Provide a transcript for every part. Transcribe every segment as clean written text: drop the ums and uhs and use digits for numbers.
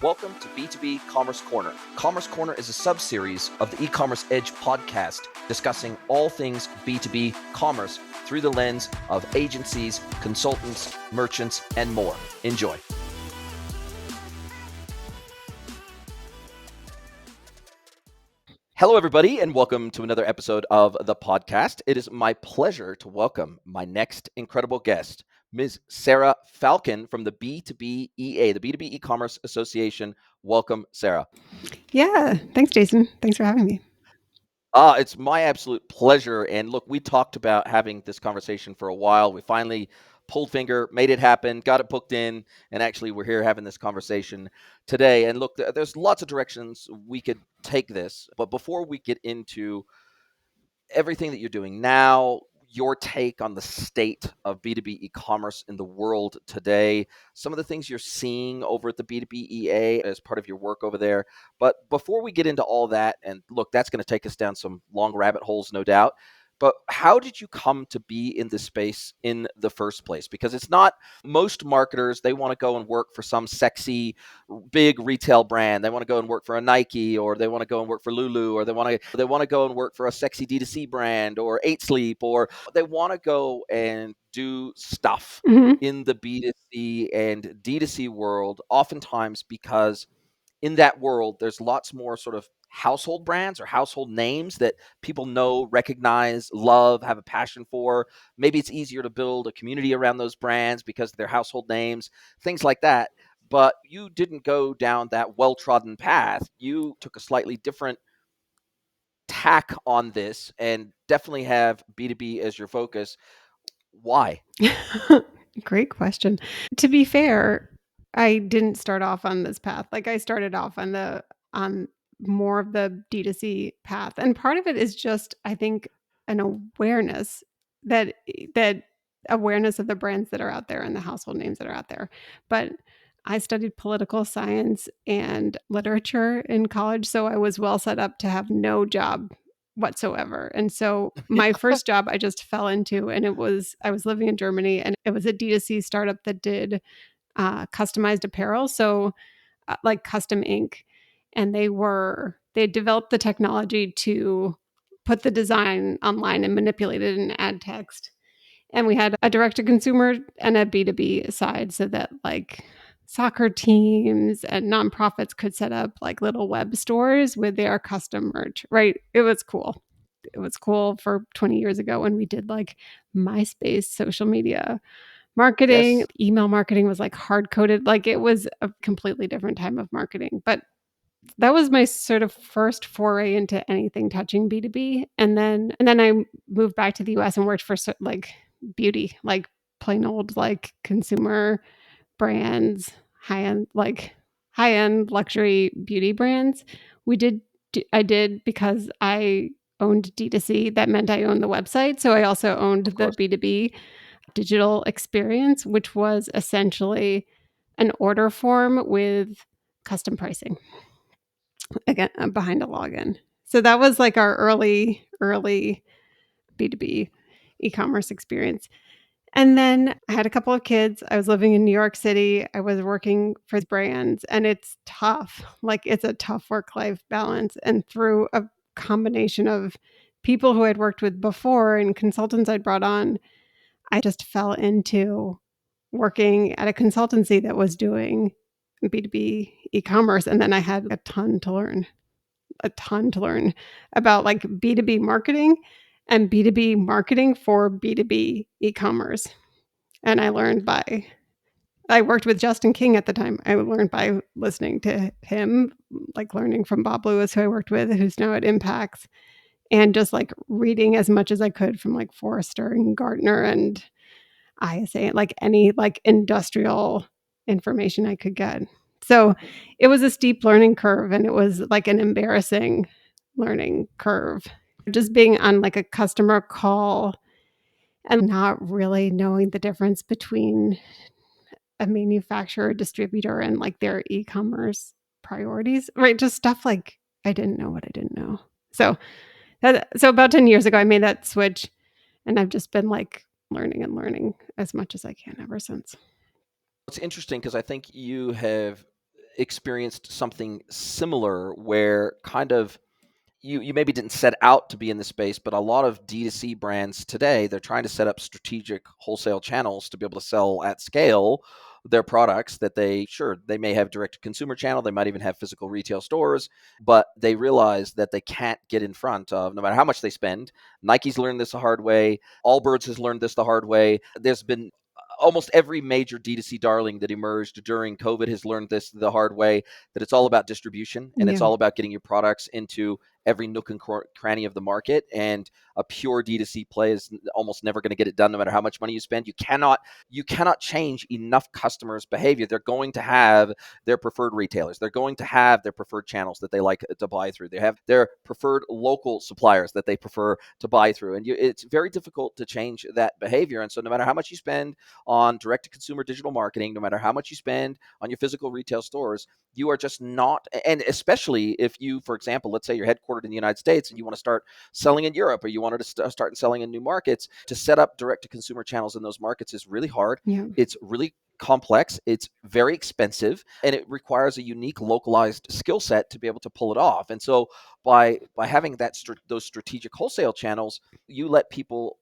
Welcome to B2B Commerce Corner. Commerce Corner is a sub-series of the E-Commerce Edge podcast discussing all things B2B commerce through the lens of agencies, consultants, merchants, and more. Enjoy. Hello, everybody, and welcome to another episode of the podcast. It is my pleasure to welcome my next incredible guest, Ms. Sarah Falcon from the B2B EA, the B2B Ecommerce Association. Welcome, Sarah. Yeah, thanks, Jason. Thanks for having me. It's my absolute pleasure. And look, we talked about having this conversation for a while. We finally pulled finger, made it happen, got it booked in, and actually we're here having this conversation today. And look, there's lots of directions we could take this. But before we get into everything that you're doing now, your take on the state of B2B e-commerce in the world today, some of the things you're seeing over at the B2B EA as part of your work over there. But before we get into all that, and look, that's going to take us down some long rabbit holes, no doubt. But how did you come to be in this space in the first place? Because it's not most marketers, they want to go and work for some sexy big retail brand. They want to go and work for a Nike, or they want to go and work for Lulu, or they want to go and work for a sexy D2C brand or 8 Sleep, or they want to go and do stuff in the B2C and D2C world, oftentimes because in that world, there's lots more sort of household brands or household names that people know, recognize, love, have a passion for. Maybe it's easier to build a community around those brands because they're household names, things like that. But you didn't go down that well-trodden path. You took a slightly different tack on this and definitely have B2B as your focus. Why? Great question. To be fair, I didn't start off on this path. Like I started off on more of the D2C path. And part of it is just, I think, an awareness that awareness of the brands that are out there and the household names that are out there. But I studied political science and literature in college, so I was well set up to have no job whatsoever. And so my first job I just fell into, and I was living in Germany, and it was a D2C startup that did customized apparel. So like custom ink. And they developed the technology to put the design online and manipulate it and add text. And we had a direct to consumer and a B2B side, so that like soccer teams and nonprofits could set up like little web stores with their custom merch, right? It was cool. It was cool for 20 years ago when we did like MySpace social media marketing. Yes. Email marketing was like hard coded. Like it was a completely different time of marketing. But that was my sort of first foray into anything touching B2B. And then I moved back to the US and worked for like beauty, like plain old like consumer brands, high-end luxury beauty brands. I did because I owned D2C. That meant I owned the website. So I also owned the B2B digital experience, which was essentially an order form with custom pricing. Again, behind a login. So that was like our early B2B e-commerce experience. And then I had a couple of kids. I was living in New York City. I was working for brands, and it's tough. Like it's a tough work-life balance. And through a combination of people who I'd worked with before and consultants I'd brought on, I just fell into working at a consultancy that was doing B2B e-commerce. And then I had a ton to learn about like B2B marketing and B2B marketing for B2B e-commerce. And I worked with Justin King at the time. I learned by listening to him, like learning from Bob Lewis, who I worked with, who's now at Impacts, and just like reading as much as I could from like Forrester and Gartner and ISA, like any like industrial information I could get. So it was a steep learning curve, and it was like an embarrassing learning curve. Just being on like a customer call and not really knowing the difference between a manufacturer, distributor, and like their e-commerce priorities, right? Just stuff like I didn't know what I didn't know. So about 10 years ago, I made that switch, and I've just been like learning as much as I can ever since. It's interesting because I think you have experienced something similar where kind of you maybe didn't set out to be in the space, but a lot of D2C brands today, they're trying to set up strategic wholesale channels to be able to sell at scale their products that they may have direct to consumer channel, they might even have physical retail stores, but they realize that they can't get in front of no matter how much they spend. Nike's learned this the hard way. Allbirds has learned this the hard way. There's been almost every major D2C darling that emerged during COVID has learned this the hard way, that it's all about distribution and it's Yeah. all about getting your products into every nook and cranny of the market. And a pure D2C play is almost never going to get it done, no matter how much money you spend. You cannot change enough customers' behavior. They're going to have their preferred retailers. They're going to have their preferred channels that they like to buy through. They have their preferred local suppliers that they prefer to buy through. And it's very difficult to change that behavior. And so no matter how much you spend on direct to consumer digital marketing, no matter how much you spend on your physical retail stores, you are just not, and especially if you, for example, let's say you're headquartered in the United States and you want to start selling in Europe, or you wanted to start selling in new markets, to set up direct to consumer channels in those markets is really hard. Yeah. It's really complex, it's very expensive, and it requires a unique localized skill set to be able to pull it off. And so by having those strategic wholesale channels, you let people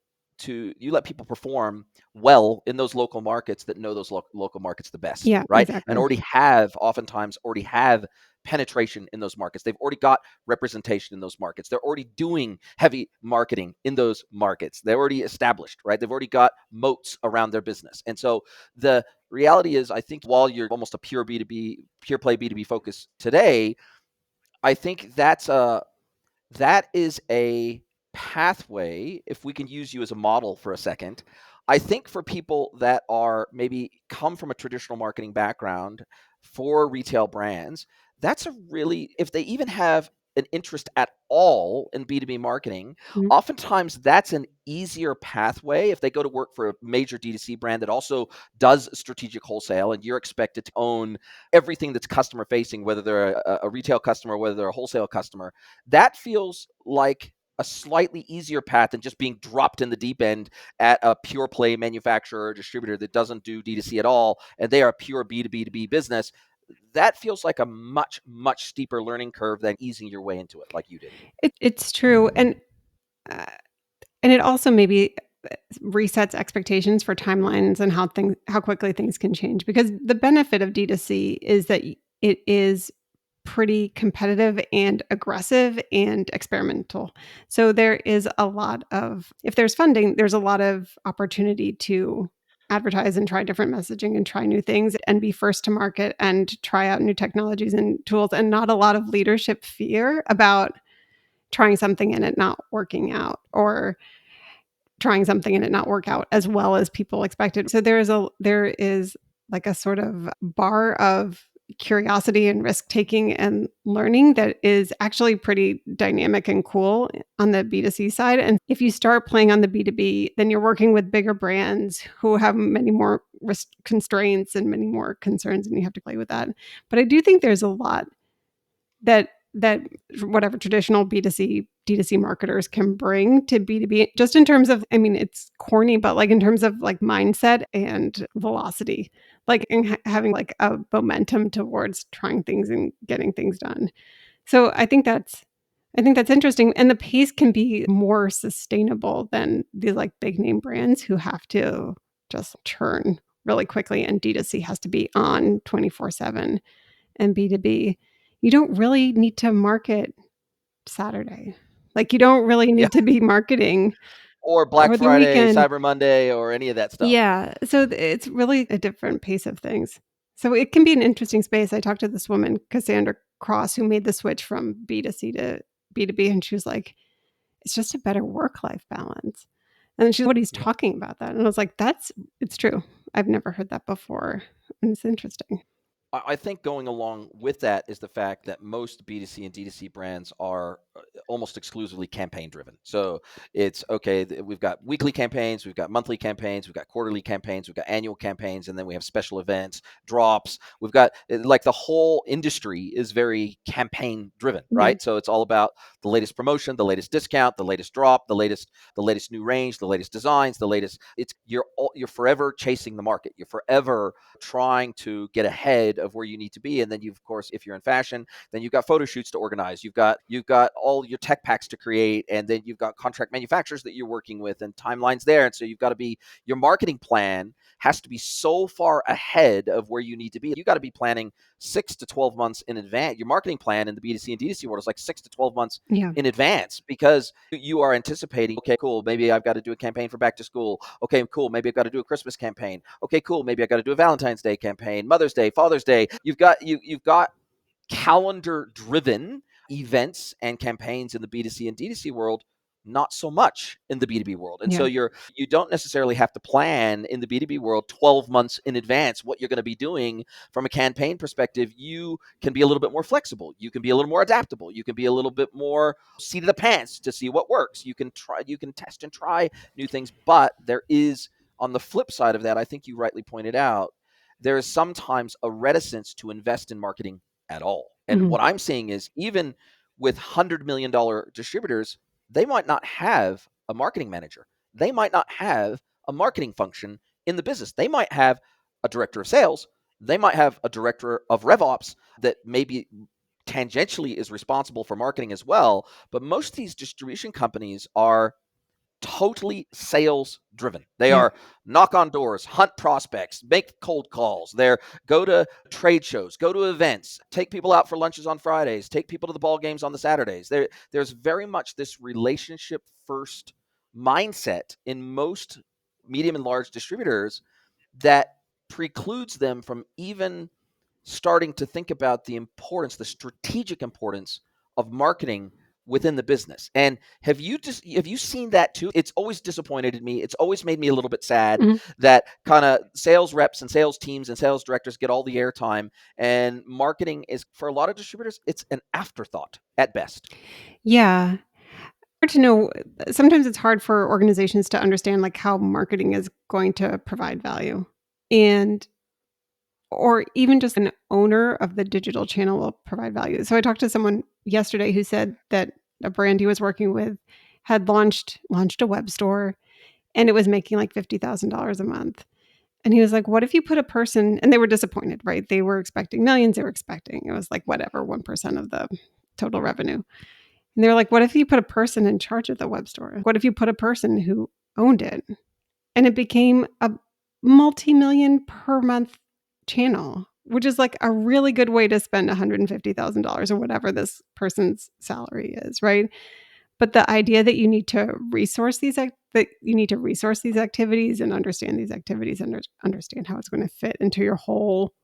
perform well in those local markets that know those local markets the best, Yeah, right? And exactly. oftentimes already have penetration in those markets. They've already got representation in those markets. They're already doing heavy marketing in those markets. They're already established, right? They've already got moats around their business. And so the reality is, I think while you're almost a pure play B2B focus today, I think that is a pathway, if we can use you as a model for a second. I think for people that are maybe come from a traditional marketing background for retail brands, that's a really, if they even have an interest at all in B2B marketing, Mhm. oftentimes that's an easier pathway if they go to work for a major D2C brand that also does strategic wholesale, and you're expected to own everything that's customer facing, whether they're a retail customer, whether they're a wholesale customer. That feels like a slightly easier path than just being dropped in the deep end at a pure play manufacturer or distributor that doesn't do D2C at all, and they are a pure B2B business. That feels like a much, much steeper learning curve than easing your way into it like you did. It's true, uh, and it also maybe resets expectations for timelines and how quickly things can change, because the benefit of D2C is that it is pretty competitive and aggressive and experimental. So there is a lot of, if there's funding, there's a lot of opportunity to advertise and try different messaging and try new things and be first to market and try out new technologies and tools, and not a lot of leadership fear about trying something and it not working out, or trying something and it not work out as well as people expected. So there is like a sort of bar of curiosity and risk taking and learning that is actually pretty dynamic and cool on the B2C side. And if you start playing on the B2B, then you're working with bigger brands who have many more risk constraints and many more concerns, and you have to play with that. But I do think there's a lot that whatever traditional B2C, D2C marketers can bring to B2B, just in terms of, I mean, it's corny, but like in terms of like mindset and velocity, like in having like a momentum towards trying things and getting things done. So I think that's interesting. And the pace can be more sustainable than the like big name brands who have to just churn really quickly, and D2C has to be on 24/7, and B2B, you don't really need to market Saturday. Like, you don't really Yeah. need to be marketing Or Black over the Friday, weekend. Cyber Monday, or any of that stuff. Yeah, so it's really a different pace of things. So it can be an interesting space. I talked to this woman, Cassandra Cross, who made the switch from B2C to B2B, and she was like, "It's just a better work-life balance." And then she's, "What he's Yeah. talking about that." And I was like, it's true. I've never heard that before, and it's interesting. I think going along with that is the fact that most B2C and D2C brands are almost exclusively campaign driven. So it's okay, we've got weekly campaigns, we've got monthly campaigns, we've got quarterly campaigns, we've got annual campaigns, and then we have special events, drops. We've got, like, the whole industry is very campaign driven, Yeah. right? So it's all about the latest promotion, the latest discount, the latest drop, the latest new range, the latest designs, the latest. You're forever chasing the market. You're forever trying to get ahead of where you need to be. And then you, of course, if you're in fashion, then you've got photo shoots to organize. You've got all your tech packs to create, and then you've got contract manufacturers that you're working with and timelines there. And so your marketing plan has to be so far ahead of where you need to be. You got to be planning 6 to 12 months in advance. Your marketing plan in the B2C and D2C world is like 6 to 12 months Yeah. in advance, because you are anticipating, okay, cool, maybe I've got to do a campaign for back to school. Okay, cool, maybe I've got to do a Christmas campaign. Okay, cool, maybe I've got to do a Valentine's Day campaign, Mother's Day, Father's Day. You've got calendar driven events and campaigns in the B2C and D2C world, not so much in the B2B world. And so Yeah. you don't necessarily have to plan in the B2B world 12 months in advance what you're going to be doing from a campaign perspective. You can be a little bit more flexible. You can be a little more adaptable. You can be a little bit more seat of the pants to see what works. You can test and try new things. But there is, on the flip side of that, I think you rightly pointed out, there is sometimes a reticence to invest in marketing at all. And Mhm. what I'm seeing is, even with $100 million distributors, they might not have a marketing manager. They might not have a marketing function in the business. They might have a director of sales. They might have a director of RevOps that maybe tangentially is responsible for marketing as well. But most of these distribution companies are totally sales driven. They Yeah. are knock on doors, hunt prospects, make cold calls. They're go to trade shows, go to events, take people out for lunches on Fridays, take people to the ball games on the Saturdays. There's very much this relationship first mindset in most medium and large distributors that precludes them from even starting to think about the strategic importance of marketing within the business. And have you seen that too? It's always disappointed me. It's always made me a little bit sad Mhm. that kind of sales reps and sales teams and sales directors get all the airtime, and marketing is, for a lot of distributors, it's an afterthought at best. Yeah. Hard to know. Sometimes it's hard for organizations to understand, like, how marketing is going to provide value, and or even just an owner of the digital channel will provide value. So I talked to someone yesterday who said that a brand he was working with had launched a web store, and it was making like $50,000 a month. And he was like, "What if you put a person," and they were disappointed, right? They were expecting millions. They were expecting, it was like whatever, 1% of the total revenue. And they were like, "What if you put a person in charge of the web store? What if you put a person who owned it?" And it became a multi-million per month channel, which is like a really good way to spend $150,000 or whatever this person's salary is, right? But the idea that you need to resource these activities and understand these activities and understand how it's going to fit into your whole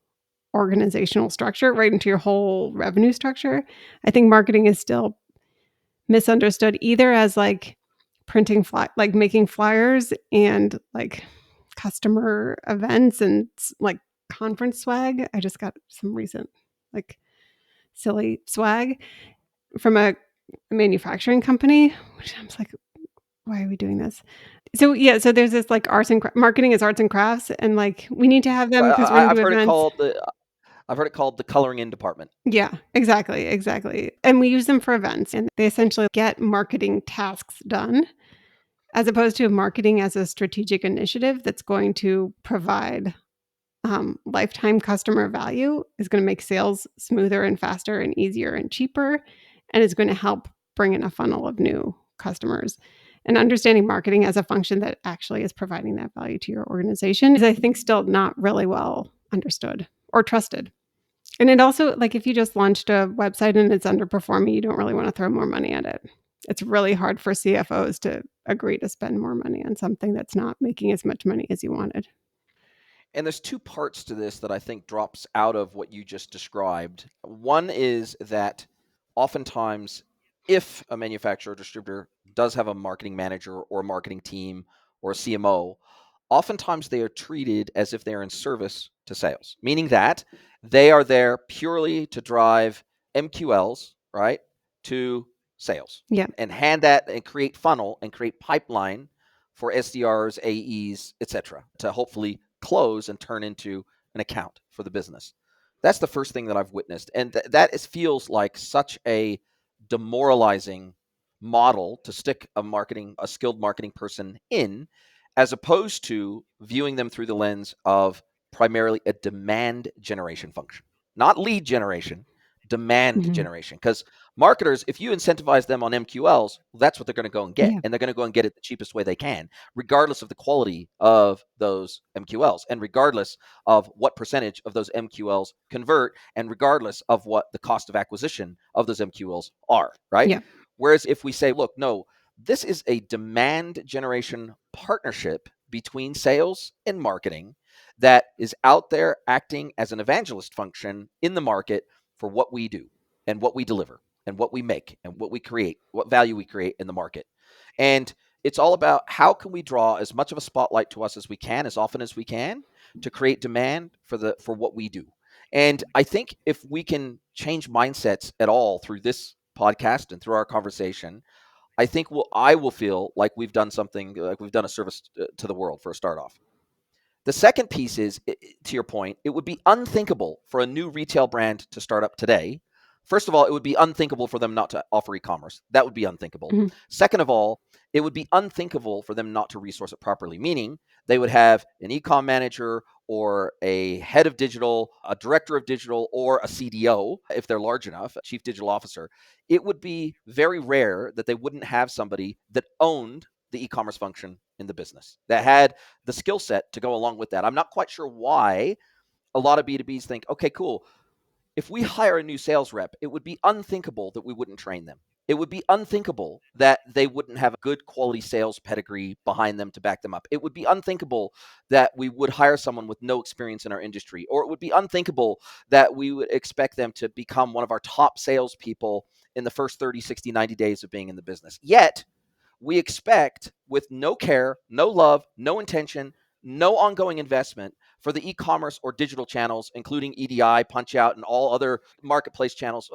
organizational structure, right into your whole revenue structure. I think marketing is still misunderstood, either as like like making flyers and like customer events and like conference swag. I just got some recent like silly swag from a manufacturing company, which I was like, why are we doing this? So yeah, so there's this like marketing is arts and crafts, and like we need to have them Well, because we're going to I've do heard it events. called the coloring in department. Yeah, exactly, exactly. And we use them for events, and they essentially get marketing tasks done, as opposed to marketing as a strategic initiative that's going to provide lifetime customer value, is going to make sales smoother and faster and easier and cheaper, and is going to help bring in a funnel of new customers. And understanding marketing as a function that actually is providing that value to your organization is, I think, still not really well understood or trusted. And it also, like, if you just launched a website and it's underperforming, you don't really want to throw more money at it. It's really hard for CFOs to agree to spend more money on something that's not making as much money as you wanted. And there's two parts to this that I think drops out of what you just described. One is that oftentimes, if a manufacturer or distributor does have a marketing manager or a marketing team or a CMO, oftentimes they are treated as if they're in service to sales, meaning that they are there purely to drive MQLs, right, to sales Yeah. and hand that and create funnel and create pipeline for SDRs, AEs, etc., to hopefully close and turn into an account for the business. That's the first thing that I've witnessed. And that feels like such a demoralizing model to stick a skilled marketing person in, as opposed to viewing them through the lens of primarily a demand generation function, not lead generation, demand Mhm. generation. Because marketers, if you incentivize them on MQLs, that's what they're going to go and get. Yeah. And they're going to go and get it the cheapest way they can, regardless of the quality of those MQLs and regardless of what percentage of those MQLs convert and regardless of what the cost of acquisition of those MQLs are, right? Yeah. Whereas if we say, look, no, this is a demand generation partnership between sales and marketing that is out there acting as an evangelist function in the market for what we do and what we deliver and what we make and what we create, what value we create in the market. And it's all about how can we draw as much of a spotlight to us as we can, as often as we can, to create demand for what we do. And I think if we can change mindsets at all through this podcast and through our conversation, I think I will feel like we've done something, like we've done a service to the world for a start off. The second piece is, to your point, it would be unthinkable for a new retail brand to start up today. First of all, it would be unthinkable for them not to offer e-commerce. That would be unthinkable. Mhm. Second of all, it would be unthinkable for them not to resource it properly, meaning they would have an e-com manager or a head of digital, a director of digital, or a CDO, if they're large enough, a chief digital officer. It would be very rare that they wouldn't have somebody that owned the e-commerce function in the business, that had the skill set to go along with that. I'm not quite sure why a lot of B2Bs think, okay, cool. If we hire a new sales rep, it would be unthinkable that we wouldn't train them. It would be unthinkable that they wouldn't have a good quality sales pedigree behind them to back them up. It would be unthinkable that we would hire someone with no experience in our industry, or it would be unthinkable that we would expect them to become one of our top salespeople in the first 30, 60, 90 days of being in the business. Yet, we expect, with no care, no love, no intention, no ongoing investment for the e-commerce or digital channels, including EDI, Punch Out, and all other marketplace channels.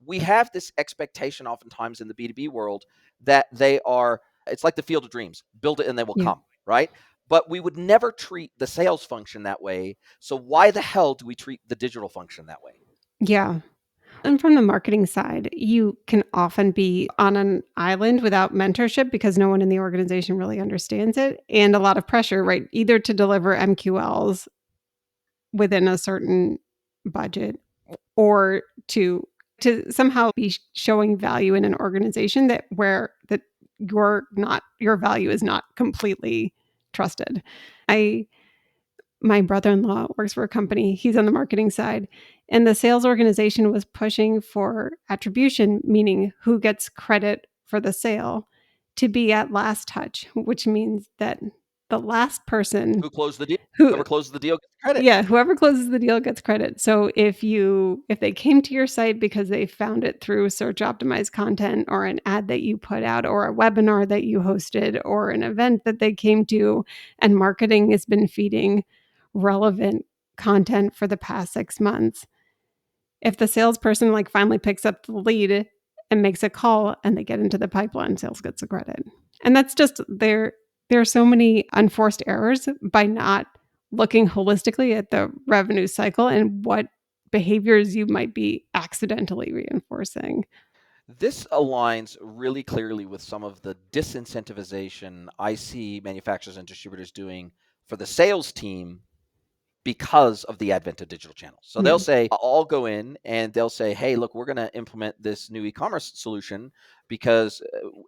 We have this expectation oftentimes in the B2B world that it's like the field of dreams, build it and they will Yeah. come, right? But we would never treat the sales function that way. So why the hell do we treat the digital function that way? Yeah. And from the marketing side, you can often be on an island without mentorship because no one in the organization really understands it, and a lot of pressure, right? Either to deliver MQLs within a certain budget or to somehow be showing value in an organization that your value is not completely trusted. I My brother-in-law works for a company, he's on the marketing side, and the sales organization was pushing for attribution, meaning who gets credit for the sale, to be at last touch, which means that the last person Who closed the deal? who Whoever closes the deal gets credit. yeah, whoever closes the deal gets credit. So if they came to your site because they found it through search optimized content or an ad that you put out or a webinar that you hosted or an event that they came to, and marketing has been feeding relevant content for the past 6 months, if the salesperson finally picks up the lead and makes a call and they get into the pipeline, sales gets the credit. And that's just there are so many unforced errors by not looking holistically at the revenue cycle and what behaviors you might be accidentally reinforcing. This aligns really clearly with some of the disincentivization I see manufacturers and distributors doing for the sales team because of the advent of digital channels. So Yeah. they'll say, I'll go in and they'll say, hey, look, we're going to implement this new e-commerce solution because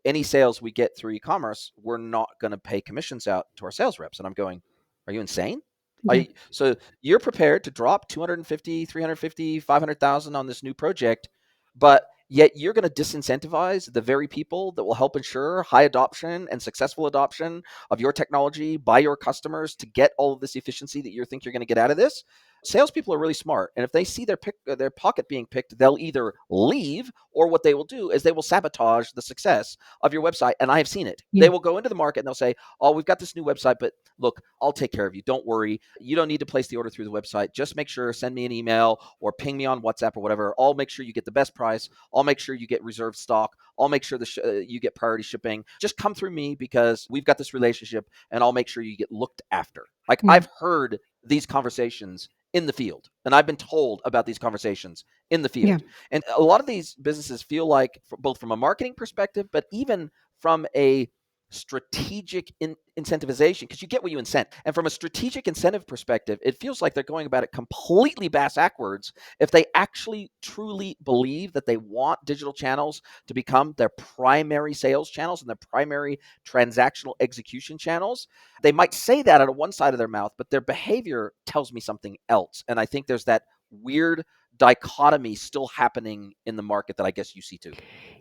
any sales we get through e-commerce, we're not going to pay commissions out to our sales reps. And I'm going, are you insane? Yeah. So you're prepared to drop 250, 350, 500,000 on this new project, but yet you're going to disincentivize the very people that will help ensure high adoption and successful adoption of your technology by your customers to get all of this efficiency that you think you're going to get out of this. salespeople are really smart, and if they see their pocket being picked, they'll either leave, or what they will do is they will sabotage the success of your website. And I have seen it. Yeah. They will go into the market and they'll say, "Oh, we've got this new website, but look, I'll take care of you. Don't worry. You don't need to place the order through the website. Just make sure, send me an email or ping me on WhatsApp or whatever. I'll make sure you get the best price. I'll make sure you get reserved stock. I'll make sure you get priority shipping. Just come through me because we've got this relationship, and I'll make sure you get looked after." Like, Yeah. I've heard these conversations in the field, and I've been told about these conversations in the Yeah. field. And a lot of these businesses feel like, both from a marketing perspective, but even from a strategic incentivization, because you get what you incent. And from a strategic incentive perspective, it feels like they're going about it completely backwards if they actually truly believe that they want digital channels to become their primary sales channels and their primary transactional execution channels. They might say that out of one side of their mouth, but their behavior tells me something else. And I think there's that weird dichotomy still happening in the market that I guess you see too.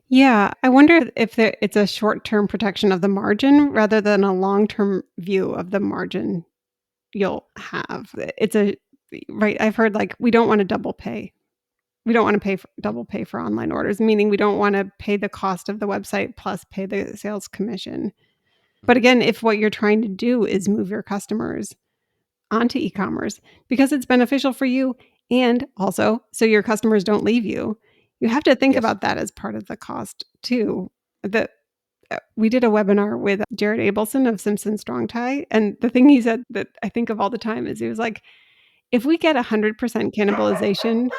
Yeah, I wonder if it's a short-term protection of the margin rather than a long-term view of the margin you'll have. It's a right, I've heard, like, we don't wanna double pay. We don't wanna double pay for online orders, meaning we don't wanna pay the cost of the website plus pay the sales commission. But Mhm. again, if what you're trying to do is move your customers onto e-commerce because it's beneficial for you and also so your customers don't leave you, you have to think Yes. about that as part of the cost too. The We did a webinar with Jared Abelson of Simpson Strong Tie, and the thing he said that I think of all the time is he was like, "If we get 100% cannibalization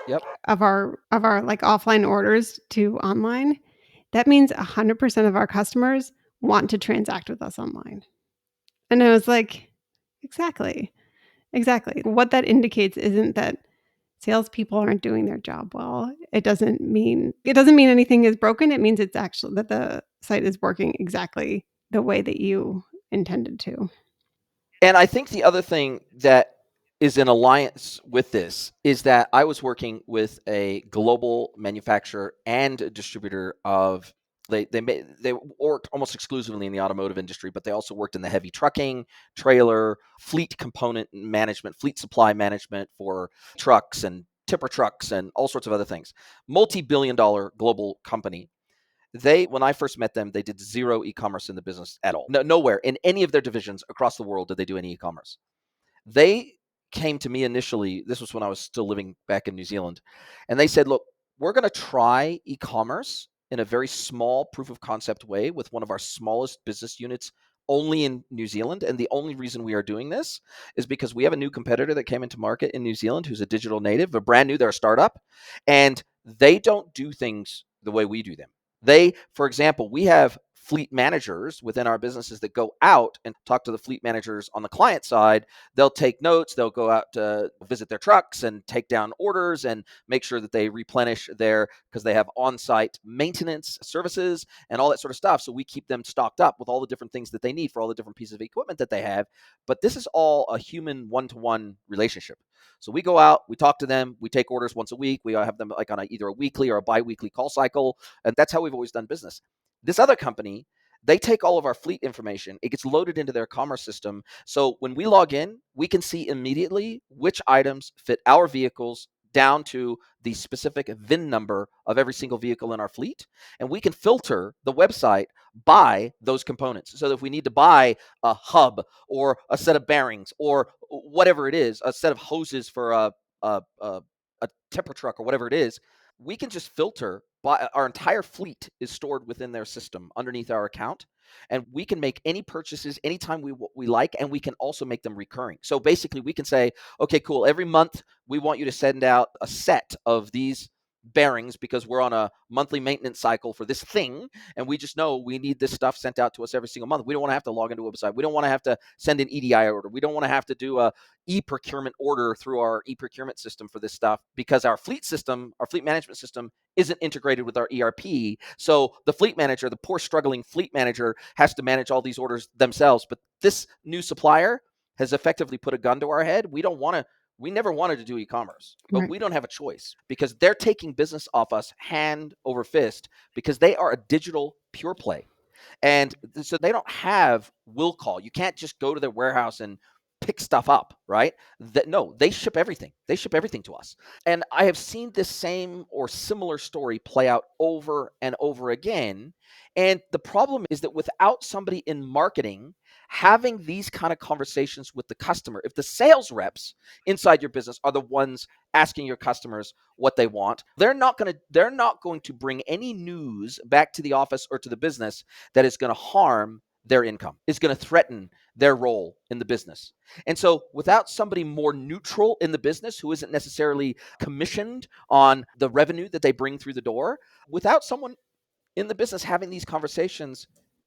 Yep. of our, like, offline orders to online, that means 100% of our customers want to transact with us online." And I was like, "Exactly, exactly." What that indicates isn't that salespeople aren't doing their job well. It doesn't mean anything is broken. It means it's actually that the site is working exactly the way that you intended to. And I think the other thing that is in alliance with this is that I was working with a global manufacturer and a distributor of they worked almost exclusively in the automotive industry, but they also worked in the heavy trucking, trailer, fleet component management, fleet supply management for trucks and tipper trucks and all sorts of other things. Multi-billion-dollar global company. When I first met them, they did zero e-commerce in the business at all. No, nowhere in any of their divisions across the world did they do any e-commerce. They came to me initially. This was when I was still living back in New Zealand. And they said, "Look, we're going to try e-commerce in a very small proof of concept way with one of our smallest business units only in New Zealand. And the only reason we are doing this is because we have a new competitor that came into market in New Zealand who's a digital native, a brand new, they're a startup, and they don't do things the way we do them. For example, we have fleet managers within our businesses that go out and talk to the fleet managers on the client side. They'll take notes, they'll go out to visit their trucks and take down orders and make sure that they replenish because they have on-site maintenance services and all that sort of stuff. So we keep them stocked up with all the different things that they need for all the different pieces of equipment that they have. But this is all a human one-to-one relationship. So we go out, we talk to them, we take orders once a week. We have them like on either a weekly or a bi-weekly call cycle. And that's how we've always done business. This other company, they take all of our fleet information. It gets loaded into their commerce system. So when we log in, we can see immediately which items fit our vehicles down to the specific VIN number of every single vehicle in our fleet. And we can filter the website by those components. So that if we need to buy a hub or a set of bearings or whatever it is, a set of hoses for a tipper truck or whatever it is, we can just filter. Our entire fleet is stored within their system underneath our account, and we can make any purchases anytime we like, and we can also make them recurring. So basically, we can say, okay, cool. Every month, we want you to send out a set of these bearings because we're on a monthly maintenance cycle for this thing, and we just know we need this stuff sent out to us every single month. We don't want to have to log into a website. We don't want to have to send an EDI order. We don't want to have to do a e-procurement order through our e-procurement system for this stuff because our fleet management system isn't integrated with our ERP. So the fleet manager, the poor struggling fleet manager, has to manage all these orders themselves. But this new supplier has effectively put a gun to our head. We never wanted to do e-commerce, but Right. we don't have a choice because they're taking business off us hand over fist because they are a digital pure play. And so they don't have will call. You can't just go to their warehouse and pick stuff up, right? No, they ship everything. They ship everything to us. And I have seen this same or similar story play out over and over again. And the problem is that without somebody in marketing having these kind of conversations with the customer, if the sales reps inside your business are the ones asking your customers what they want, they're not going to bring any news back to the office or to the business that is going to harm their income, is going to threaten their role in the business. And so without somebody more neutral in the business who isn't necessarily commissioned on the revenue that they bring through the door, without someone in the business having these conversations,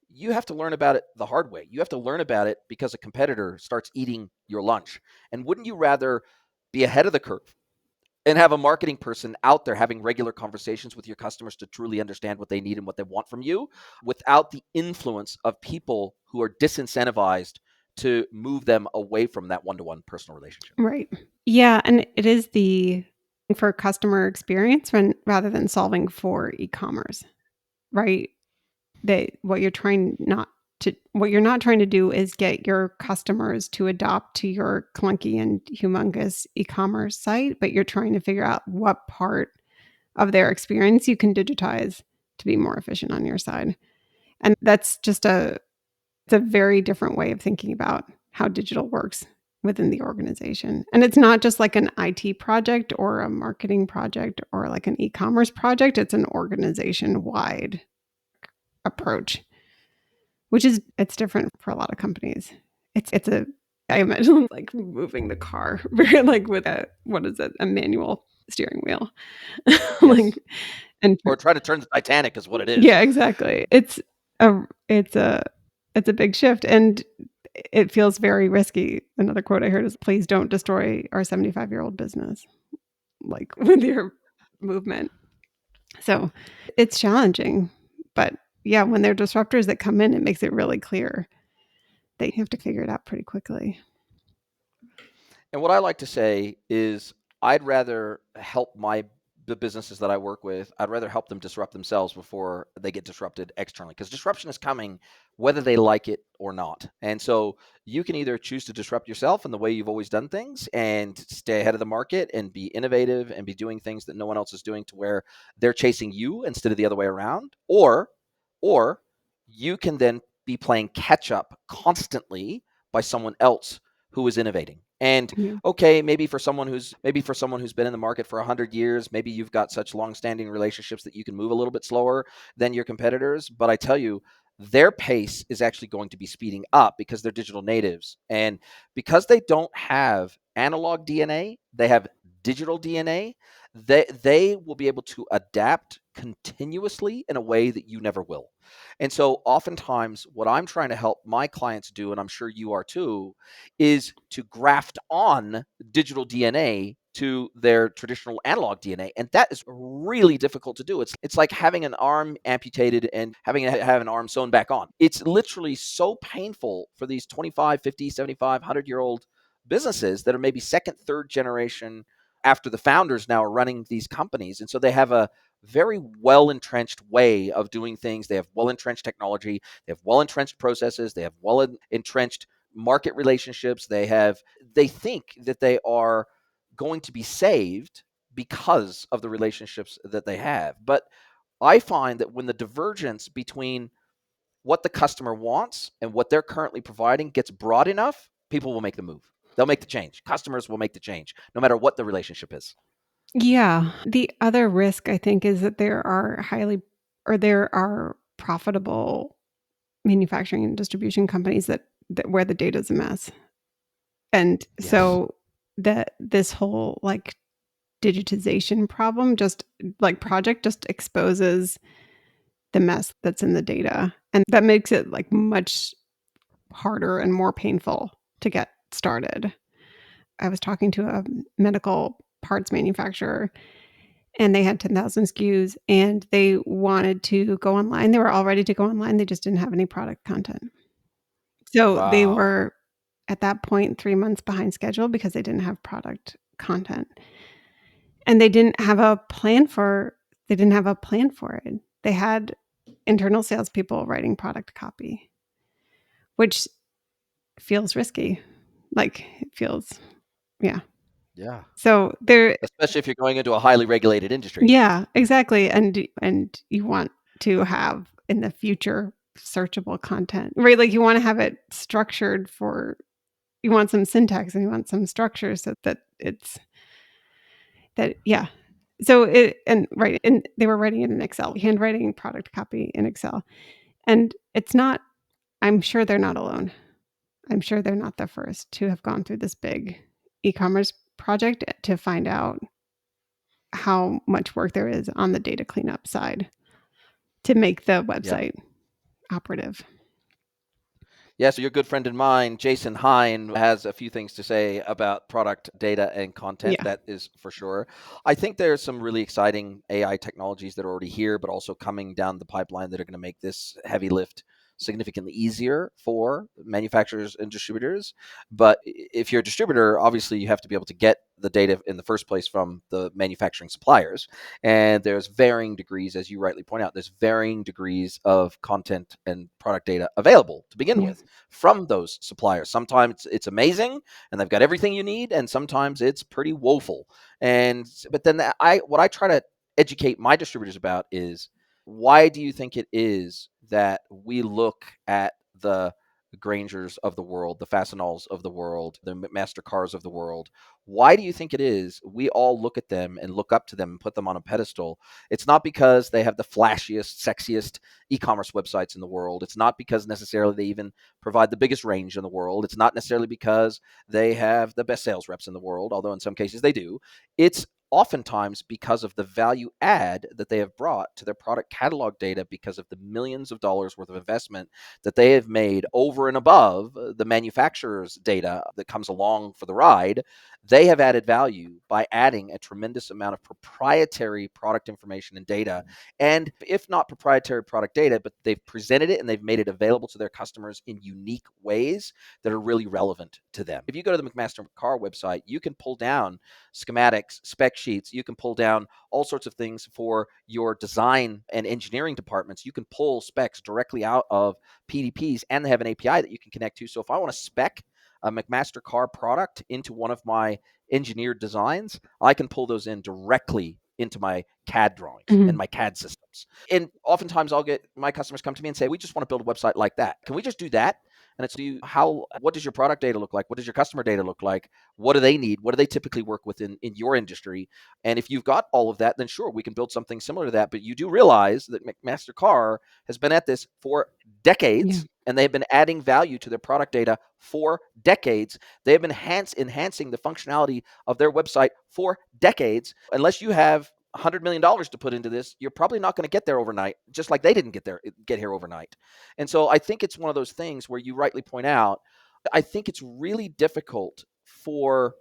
you have to learn about it the hard way. You have to learn about it because a competitor starts eating your lunch. And wouldn't you rather be ahead of the curve and have a marketing person out there having regular conversations with your customers to truly understand what they need and what they want from you without the influence of people who are disincentivized to move them away from that one-to-one personal relationship? Right. Yeah, and it is the for customer experience rather than solving for e-commerce, right? That what you're not trying to do is get your customers to adopt to your clunky and humongous e-commerce site, but you're trying to figure out what part of their experience you can digitize to be more efficient on your side. And that's just it's a very different way of thinking about how digital works within the organization. And it's not just like an IT project or a marketing project or like an e-commerce project, it's an organization-wide approach, which is it's different for a lot of companies. I imagine like moving the car very like with what is it? A manual steering wheel. Yes. Like and Or try to turn the Titanic is what it is. yeah, exactly. A it's a it's a big shift and it feels very risky. Another quote I heard is please don't destroy our 75-year-old business like with your movement. So, it's challenging, but yeah, when there are disruptors that come in, it makes it really clear they have to figure it out pretty quickly. And what I like to say is I'd rather help the businesses that I work with, I'd rather help them disrupt themselves before they get disrupted externally because disruption is coming whether they like it or not. And so you can either choose to disrupt yourself in the way you've always done things and stay ahead of the market and be innovative and be doing things that no one else is doing to where they're chasing you instead of the other way around, or you can then be playing catch up constantly by someone else who is innovating. And Yeah. okay, maybe for someone who's been in the market for 100 years, maybe you've got such long-standing relationships that you can move a little bit slower than your competitors. But I tell you, their pace is actually going to be speeding up because they're digital natives. And because they don't have analog DNA, they have digital DNA. They will be able to adapt continuously in a way that you never will. And so oftentimes what I'm trying to help my clients do, and I'm sure you are too, is to graft on digital DNA to their traditional analog DNA. And that is really difficult to do. It's like having an arm amputated and having to have an arm sewn back on. It's literally so painful for these 25, 50, 75, 100-year-old businesses that are maybe second, third generation after the founders now are running these companies. And so they have a very well entrenched way of doing things. They have well entrenched technology. They have well entrenched processes. They have well entrenched market relationships. They think that they are going to be saved because of the relationships that they have. But I find that when the divergence between what the customer wants and what they're currently providing gets broad enough, people will make the move. They'll make the change. Customers will make the change, no matter what the relationship is. Yeah. The other risk I think is that there are profitable manufacturing and distribution companies that where the data is a mess. And Yes. so this whole like digitization project just exposes the mess that's in the data. And that makes it like much harder and more painful to get started. I was talking to a medical parts manufacturer and they had 10,000 SKUs and they wanted to go online. They were all ready to go online. They just didn't have any product content. So they Wow. were at that point 3 months behind schedule because they didn't have product content. And they didn't have a plan for it. They had internal salespeople writing product copy, which feels risky Like, it feels yeah. Yeah. So there Especially if you're going into a highly regulated industry. yeah, exactly, and you want to have, in the future, searchable content, right? Like, you wanna have it structured for you want some syntax and you want some structure so that it's that yeah. So it and right, and they were writing it in Excel, handwriting product copy in Excel, and it's not I'm sure they're not alone. I'm sure they're not the first to have gone through this big e-commerce project to find out how much work there is on the data cleanup side to make the Yeah. website operative. Yeah, so your good friend and mine, Jason Hine, has a few things to say about product data and content. Yeah. That is for sure. I think there's some really exciting AI technologies that are already here, but also coming down the pipeline that are going to make this heavy lift significantly easier for manufacturers and distributors. But if you're a distributor, obviously you have to be able to get the data in the first place from the manufacturing suppliers. And there's varying degrees, as you rightly point out, there's varying degrees of content and product data available to begin Yeah. with from those suppliers. Sometimes it's amazing and they've got everything you need, and sometimes it's pretty woeful. And but then what I try to educate my distributors about is, why do you think it is that we look at the Grangers of the world, the Fastenals of the world, the Mastercars of the world? Why do you think it is we all look at them and look up to them and put them on a pedestal? It's not because they have the flashiest, sexiest e-commerce websites in the world. It's not because necessarily they even provide the biggest range in the world. It's not necessarily because they have the best sales reps in the world, although in some cases they do. It's oftentimes because of the value add that they have brought to their product catalog data, because of the millions of dollars worth of investment that they have made over and above the manufacturer's data that comes along for the ride. They have added value by adding a tremendous amount of proprietary product information and data. And if not proprietary product data, but they've presented it and they've made it available to their customers in unique ways that are really relevant to them. If you go to the McMaster Car website, you can pull down schematics, spec sheets, you can pull down all sorts of things for your design and engineering departments. You can pull specs directly out of PDPs, and they have an API that you can connect to. So if I want to spec a McMaster Car product into one of my engineered designs, I can pull those in directly into my CAD drawings and Mhm. my CAD systems. And oftentimes I'll get my customers come to me and say, we just want to build a website like that. Can we just do that? And it's, what does your product data look like? What does your customer data look like? What do they need? What do they typically work with in your industry? And if you've got all of that, then sure, we can build something similar to that. But you do realize that McMaster Car has been at this for Yeah. decades, and they've been adding value to their product data for decades. They have been enhancing the functionality of their website for decades. Unless you have $100 million to put into this, you're probably not going to get there overnight, just like they didn't get here overnight. And so I think it's one of those things where you rightly point out, I think it's really difficult for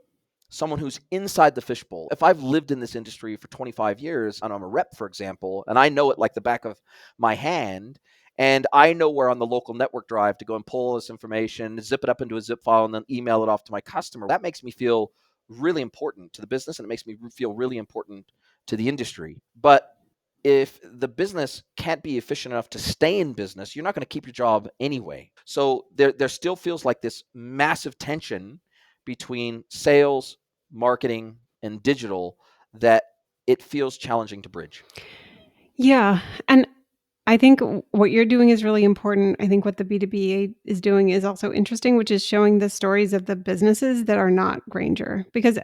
someone who's inside the fishbowl. If I've lived in this industry for 25 years and I'm a rep, for example, and I know it like the back of my hand, and I know where on the local network drive to go and pull this information, zip it up into a zip file, and then email it off to my customer, that makes me feel really important to the business, and it makes me feel really important to the industry. But if the business can't be efficient enough to stay in business, you're not going to keep your job anyway. So there still feels like this massive tension between sales, marketing, and digital that it feels challenging to bridge. Yeah, and I think what you're doing is really important. I think what the B2B is doing is also interesting, which is showing the stories of the businesses that are not Granger, because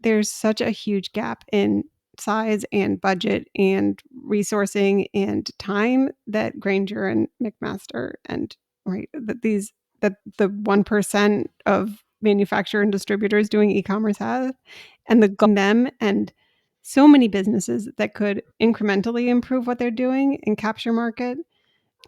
there's such a huge gap in size and budget and resourcing and time that Granger and McMaster and right that the 1% of manufacturer and distributors doing e-commerce have, and them and so many businesses that could incrementally improve what they're doing and capture market.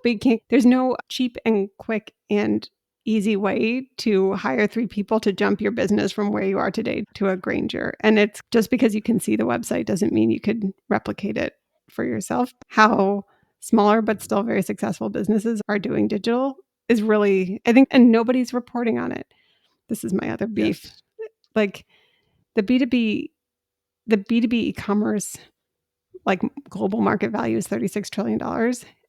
But you can't, there's no cheap and quick and easy way to hire 3 people to jump your business from where you are today to a Granger. And it's just because you can see the website doesn't mean you could replicate it for yourself. How smaller but still very successful businesses are doing digital is really, I think, and nobody's reporting on it. This is my other beef. Yes. Like the B2B, the B2B e-commerce like global market value is $36 trillion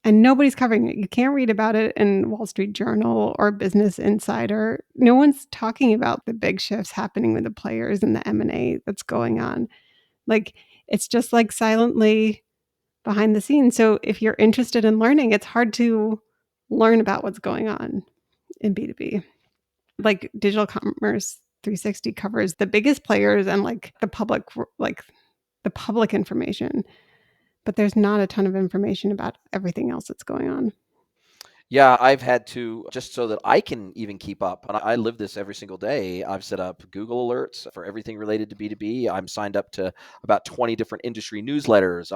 and nobody's covering it. You can't read about it in Wall Street Journal or Business Insider. No one's talking about the big shifts happening with the players and the M&A that's going on. Like, it's just like silently behind the scenes. So if you're interested in learning, it's hard to learn about what's going on in B2B. Like Digital Commerce 360 covers the biggest players and like the public information, but there's not a ton of information about everything else that's going on. Yeah, I've had to, just so that I can even keep up, and I live this every single day. I've set up Google alerts for everything related to B2B. I'm signed up to about 20 different industry newsletters.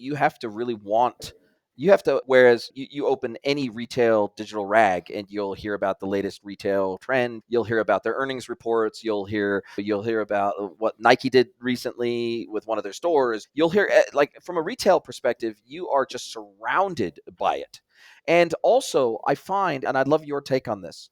You have to really want, you have to, whereas you open any retail digital rag and you'll hear about the latest retail trend. You'll hear about their earnings reports. You'll hear about what Nike did recently with one of their stores. You'll hear, like, from a retail perspective, you are just surrounded by it. And also, I find, and I'd love your take on this,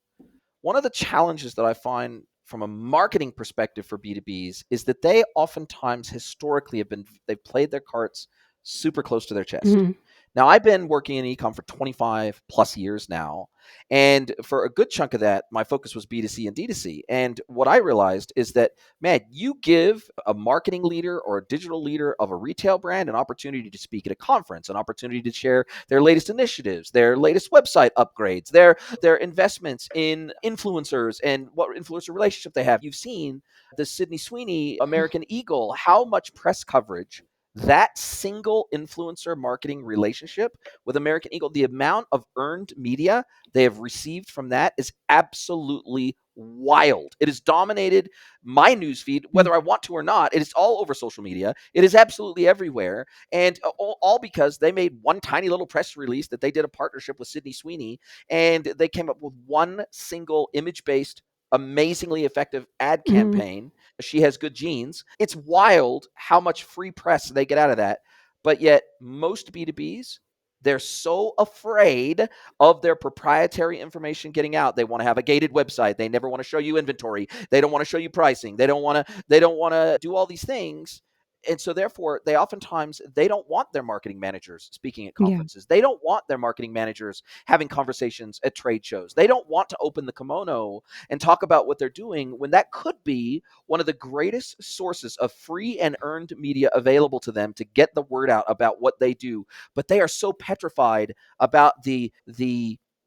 one of the challenges that I find from a marketing perspective for B2Bs is that they oftentimes historically they've played their cards super close to their chest. Mm-hmm. Now, I've been working in ecom for 25 plus years now. And for a good chunk of that, my focus was B2C and D2C. And what I realized is that, man, you give a marketing leader or a digital leader of a retail brand an opportunity to speak at a conference, an opportunity to share their latest initiatives, their latest website upgrades, their investments in influencers and what influencer relationship they have. You've seen the Sydney Sweeney American Eagle, how much press coverage that single influencer marketing relationship with American Eagle, the amount of earned media they have received from that is absolutely wild. It has dominated my newsfeed, whether I want to or not. It is all over social media. It is absolutely everywhere. And all because they made one tiny little press release that they did a partnership with Sydney Sweeney, and they came up with one single image-based, amazingly effective ad campaign. She has good genes. It's wild how much free press they get out of that. But yet, most B2Bs, they're so afraid of their proprietary information getting out. They want to have a gated website. They never want to show you inventory. They don't want to show you pricing. They don't want to do all these things. And so therefore, they don't want their marketing managers speaking at Yeah. conferences. They don't want their marketing managers having conversations at trade shows. They don't want to open the kimono and talk about what they're doing when that could be one of the greatest sources of free and earned media available to them to get the word out about what they do. But they are so petrified about the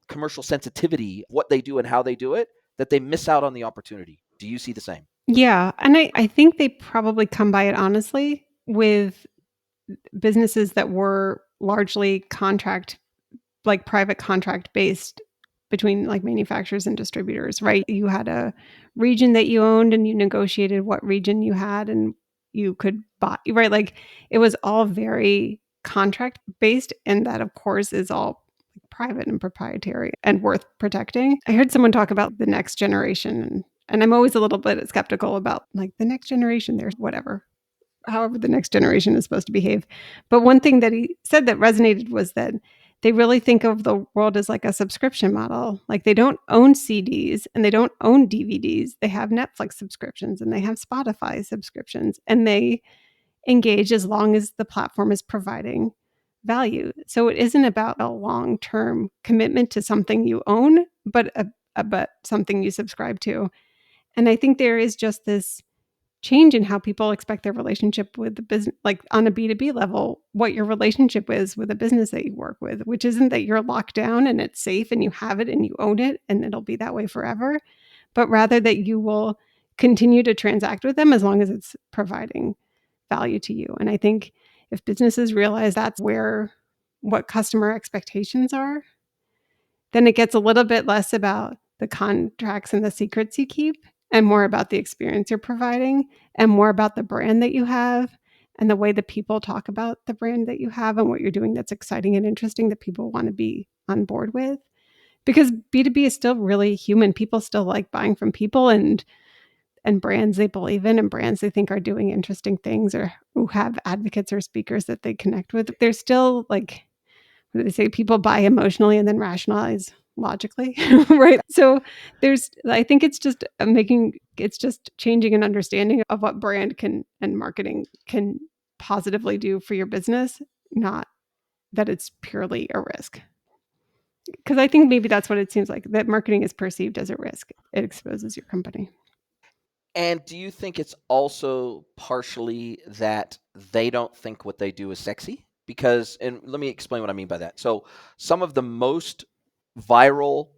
commercial sensitivity, what they do and how they do it, that they miss out on the opportunity. Do you see the same? Yeah. And I think they probably come by it honestly with businesses that were largely private contract based between like manufacturers and distributors, right? You had a region that you owned and you negotiated what region you had and you could buy, right? Like it was all very contract based. And that, of course, is all private and proprietary and worth protecting. I heard someone talk about the next generation, and I'm always a little bit skeptical about like the next generation, there's whatever, however the next generation is supposed to behave. But one thing that he said that resonated was that they really think of the world as like a subscription model. Like they don't own CDs and they don't own DVDs. They have Netflix subscriptions and they have Spotify subscriptions, and they engage as long as the platform is providing value. So it isn't about a long-term commitment to something you own, but something you subscribe to. And I think there is just this change in how people expect their relationship with the business, like on a B2B level, what your relationship is with a business that you work with, which isn't that you're locked down and it's safe and you have it and you own it and it'll be that way forever, but rather that you will continue to transact with them as long as it's providing value to you. And I think if businesses realize that's where what customer expectations are, then it gets a little bit less about the contracts and the secrets you keep and more about the experience you're providing and more about the brand that you have and the way that people talk about the brand that you have and what you're doing that's exciting and interesting that people want to be on board with. Because B2B is still really human. People still like buying from people and brands they believe in and brands they think are doing interesting things or who have advocates or speakers that they connect with. They're still like, what do they say? People buy emotionally and then rationalize logically, right? So I think it's just changing an understanding of what brand can and marketing can positively do for your business, not that it's purely a risk. Because I think maybe that's what it seems like, that marketing is perceived as a risk. It exposes your company. And do you think it's also partially that they don't think what they do is sexy? Because, and let me explain what I mean by that. So, some of the most viral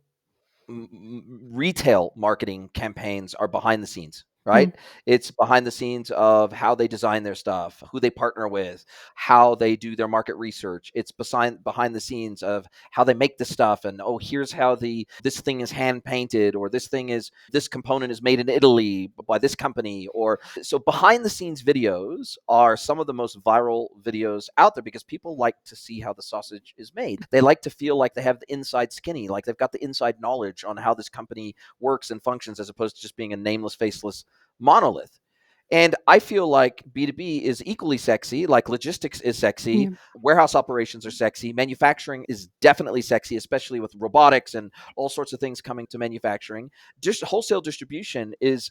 retail marketing campaigns are behind the scenes, Mm. right? It's behind the scenes of how they design their stuff, who they partner with, how they do their market research. It's behind the scenes of how they make the stuff, and oh, here's how this thing is hand painted, or this component is made in Italy by this company. Or so behind the scenes videos are some of the most viral videos out there, because people like to see how the sausage is made. They like to feel like they have the inside skinny, like they've got the inside knowledge on how this company works and functions, as opposed to just being a nameless, faceless monolith. And I feel like B2B is equally sexy, like logistics is sexy, Yeah. warehouse operations are sexy, manufacturing is definitely sexy, especially with robotics and all sorts of things coming to manufacturing. Just wholesale distribution it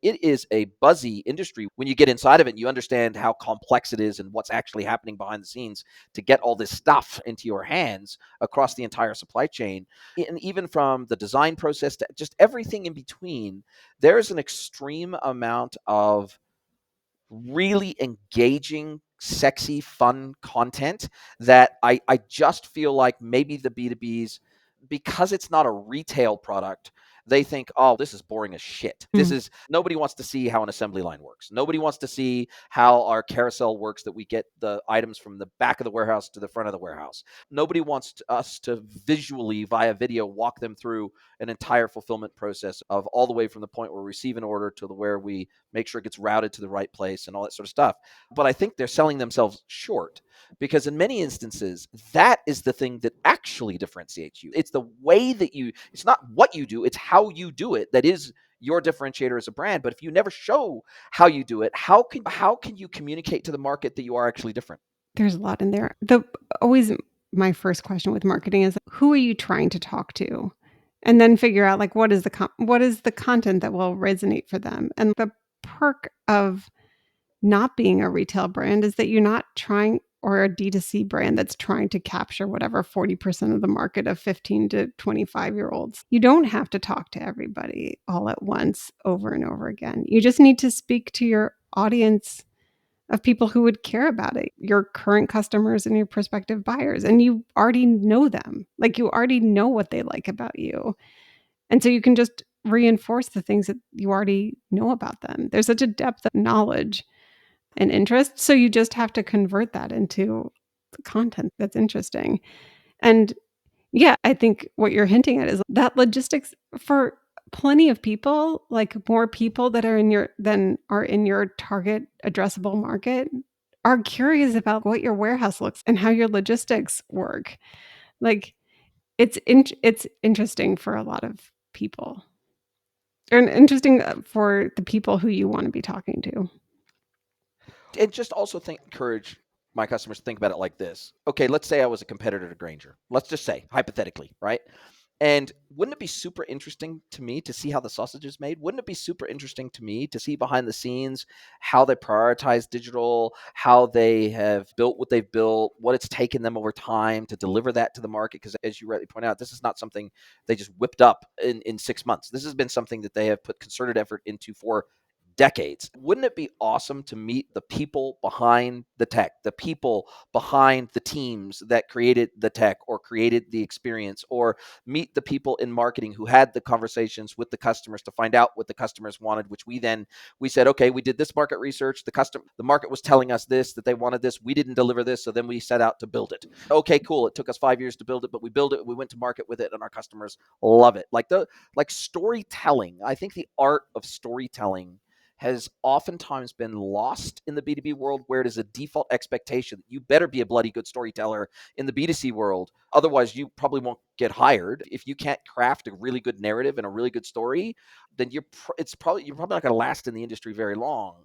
is a buzzy industry. When you get inside of it, you understand how complex it is and what's actually happening behind the scenes to get all this stuff into your hands across the entire supply chain. And even from the design process to just everything in between, there is an extreme amount of really engaging, sexy, fun content that I just feel like maybe the B2Bs, because it's not a retail product, they think, oh, this is boring as shit. Mm. Nobody wants to see how an assembly line works. Nobody wants to see how our carousel works, that we get the items from the back of the warehouse to the front of the warehouse. Nobody wants us to visually, via video, walk them through an entire fulfillment process of all the way from the point where we receive an order to where we make sure it gets routed to the right place and all that sort of stuff. But I think they're selling themselves short, because in many instances, that is the thing that actually differentiates you. It's the way that it's not what you do, it's how you do it that is your differentiator as a brand. But if you never show how you do it, how can you communicate to the market that you are actually different? There's a lot in there. Always my first question with marketing is, who are you trying to talk to? And then figure out, like, what is the content that will resonate for them? And the perk of not being a retail brand is that you're not trying, or a D2C brand that's trying to capture whatever 40% of the market of 15 to 25-year-olds. You don't have to talk to everybody all at once over and over again. You just need to speak to your audience of people who would care about it, your current customers and your prospective buyers. And you already know them. Like, you already know what they like about you. And so you can just reinforce the things that you already know about them. There's such a depth of knowledge and interest. So you just have to convert that into content that's interesting. And yeah, I think what you're hinting at is that logistics, for plenty of people, like more people that are in your target addressable market, are curious about what your warehouse looks and how your logistics work. Like, it's interesting for a lot of people, and interesting for the people who you want to be talking to. And just also encourage my customers to think about it like this. Okay, let's say I was a competitor to Granger. Let's just say, hypothetically, right? And wouldn't it be super interesting to me to see how the sausage is made? Wouldn't it be super interesting to me to see behind the scenes how they prioritize digital, how they have built what they've built, what it's taken them over time to deliver that to the market? Because as you rightly point out, this is not something they just whipped up in 6 months. This has been something that they have put concerted effort into for decades. Wouldn't it be awesome to meet the people behind the tech, the people behind the teams that created the tech or created the experience, or meet the people in marketing who had the conversations with the customers to find out what the customers wanted, which we said, okay, we did this market research. The market was telling us this, that they wanted this. We didn't deliver this. So then we set out to build it. Okay, cool. It took us 5 years to build it, but we built it. We went to market with it and our customers love it. Like storytelling. I think the art of storytelling has oftentimes been lost in the B2B world, where it is a default expectation that you better be a bloody good storyteller in the B2C world. Otherwise, you probably won't get hired. If you can't craft a really good narrative and a really good story, then you're probably not going to last in the industry very long.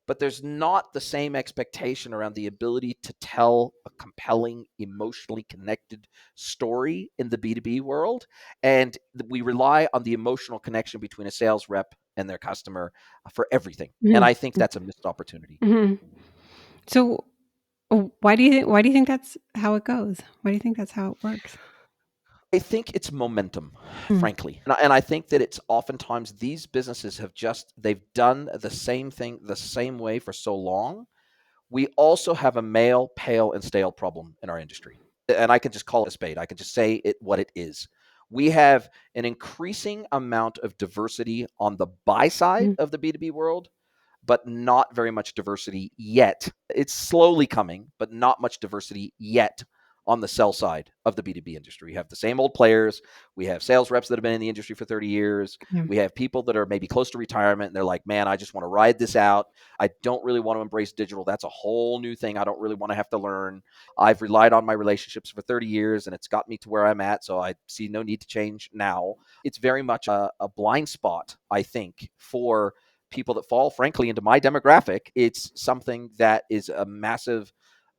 But there's not the same expectation around the ability to tell a compelling, emotionally connected story in the B2B world. And we rely on the emotional connection between a sales rep and their customer for everything. And Mhm. I think that's a missed opportunity. Mhm. So why do you think that's how it goes? Why do you think that's how it works? I think it's momentum, Mm. frankly. And I think that it's oftentimes these businesses they've done the same thing the same way for so long. We also have a male, pale, and stale problem in our industry. And I can just call it a spade. I can just say it what it is. We have an increasing amount of diversity on the buy side Mhm. of the B2B world, but not very much diversity yet. It's slowly coming, but not much diversity yet on the sell side of the B2B industry. We have the same old players. We have sales reps that have been in the industry for 30 years. Yeah. We have people that are maybe close to retirement and they're like, man, I just want to ride this out. I don't really want to embrace digital. That's a whole new thing. I don't really want to have to learn. I've relied on my relationships for 30 years and it's got me to where I'm at. So I see no need to change now. It's very much a blind spot, I think, for people that fall, frankly, into my demographic. It's something that is a massive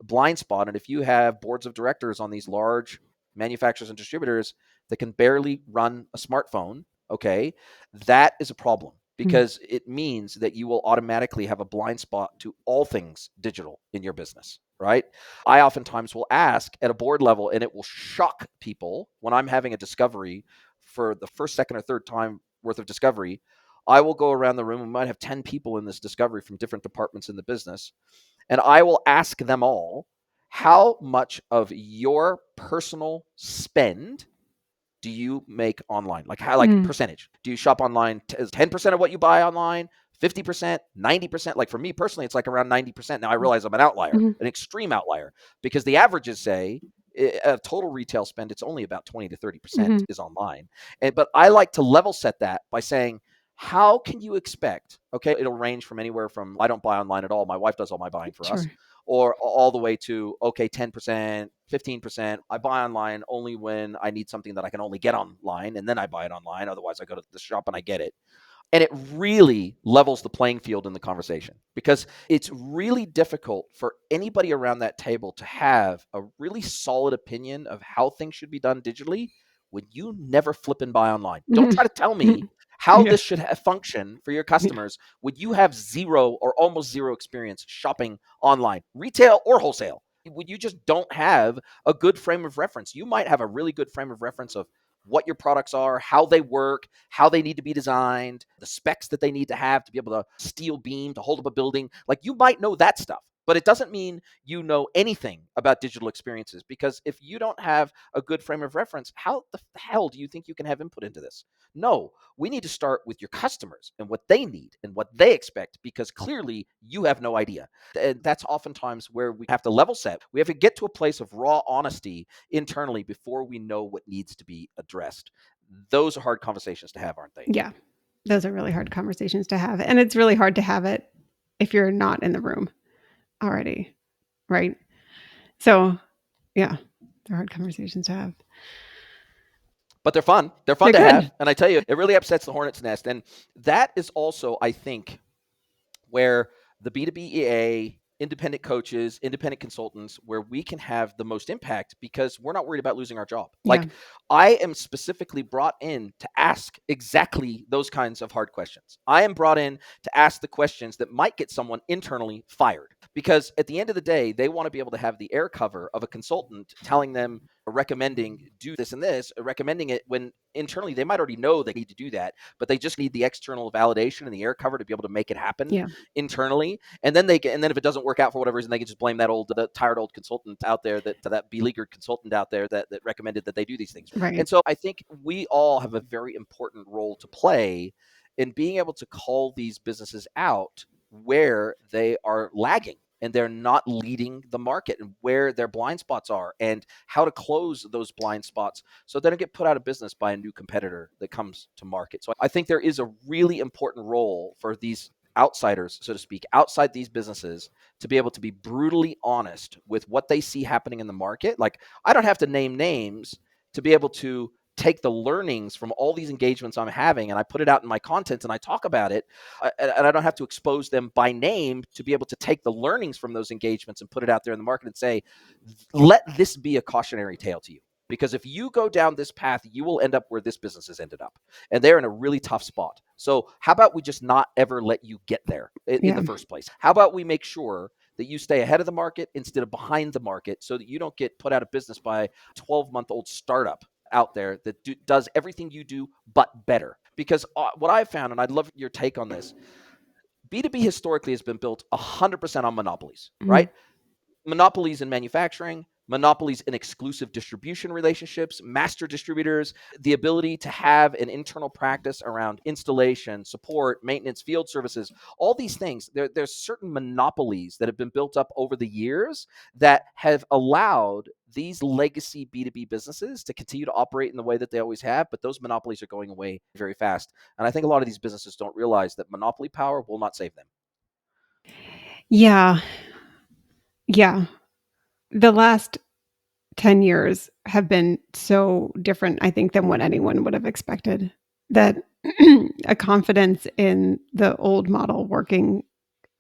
blind spot. And if you have boards of directors on these large manufacturers and distributors that can barely run a smartphone, okay, that is a problem Mm. because it means that you will automatically have a blind spot to all things digital in your business, right? I oftentimes will ask at a board level, and it will shock people when I'm having a discovery for the first, second, or third time worth of discovery. I will go around the room. We might have 10 people in this discovery from different departments in the business. And I will ask them all, how much of your personal spend do you make online? Like how, like Mm. percentage? Do you shop online? Is 10% of what you buy online? 50%, 90%? Like for me personally, it's like around 90%. Now I realize I'm an outlier, Mhm. an extreme outlier, because the averages say total retail spend, it's only about 20 to 30% Mhm. is online. But I like to level set that by saying, how can you expect? Okay, it'll range from anywhere from I don't buy online at all. My wife does all my buying for us, Sure. or all the way to okay 10%, 15%. I buy online only when I need something that I can only get online, and then I buy it online. Otherwise I go to the shop and I get it. And it really levels the playing field in the conversation because it's really difficult for anybody around that table to have a really solid opinion of how things should be done digitally when you never flip and buy online. Don't Mhm. try to tell me Mhm. how Yeah. this should function for your Yeah. customers when you have zero or almost zero experience shopping online, retail or wholesale. When you just don't have a good frame of reference. You might have a really good frame of reference of what your products are, how they work, how they need to be designed, the specs that they need to have to be able to steel beam to hold up a building. Like you might know that stuff, but it doesn't mean you know anything about digital experiences because if you don't have a good frame of reference, how the hell do you think you can have input into this? No, we need to start with your customers and what they need and what they expect because clearly you have no idea. And that's oftentimes where we have to level set. We have to get to a place of raw honesty internally before we know what needs to be addressed. Those are hard conversations to have, aren't they? Yeah. Those are really hard conversations to have, and it's really hard to have it if you're not in the room already, right? So, yeah, they're hard conversations to have. But they're fun. They're fun They're to good. have. And I tell you, it really upsets the hornet's nest. And that is also, I think, where the B2B EA, independent coaches, independent consultants, where we can have the most impact because we're not worried about losing our job. Yeah. Like I am specifically brought in to ask exactly those kinds of hard questions. I am brought in to ask the questions that might get someone internally fired because at the end of the day, they want to be able to have the air cover of a consultant telling them, recommending do this and this, recommending it when internally they might already know they need to do that, but they just need the external validation and the air cover to be able to make it happen Yeah. internally. And then and then if it doesn't work out for whatever reason, they can just blame the tired old consultant out there, that beleaguered consultant out there that recommended that they do these things. Right. And so I think we all have a very important role to play in being able to call these businesses out where they are lagging and they're not leading the market and where their blind spots are and how to close those blind spots so they don't get put out of business by a new competitor that comes to market. So I think there is a really important role for these outsiders, so to speak, outside these businesses to be able to be brutally honest with what they see happening in the market. Like I don't have to name names to be able to take the learnings from all these engagements I'm having and I put it out in my content and I talk about it, and I don't have to expose them by name to be able to take the learnings from those engagements and put it out there in the market and say, let this be a cautionary tale to you. Because if you go down this path, you will end up where this business has ended up. And they're in a really tough spot. So, how about we just not ever let you get there in Yeah. the first place? How about we make sure that you stay ahead of the market instead of behind the market, so that you don't get put out of business by a 12-month-old startup out there that does everything you do but better. Because what I've found, and I'd love your take on this, B2B historically has been built 100% on monopolies, Mhm. right? Monopolies in manufacturing, monopolies in exclusive distribution relationships, master distributors, the ability to have an internal practice around installation, support, maintenance, field services, all these things. There's certain monopolies that have been built up over the years that have allowed these legacy B2B businesses to continue to operate in the way that they always have, but those monopolies are going away very fast. And I think a lot of these businesses don't realize that monopoly power will not save them. Yeah. Yeah. The last 10 years have been so different, I think, than what anyone would have expected. That a confidence in the old model working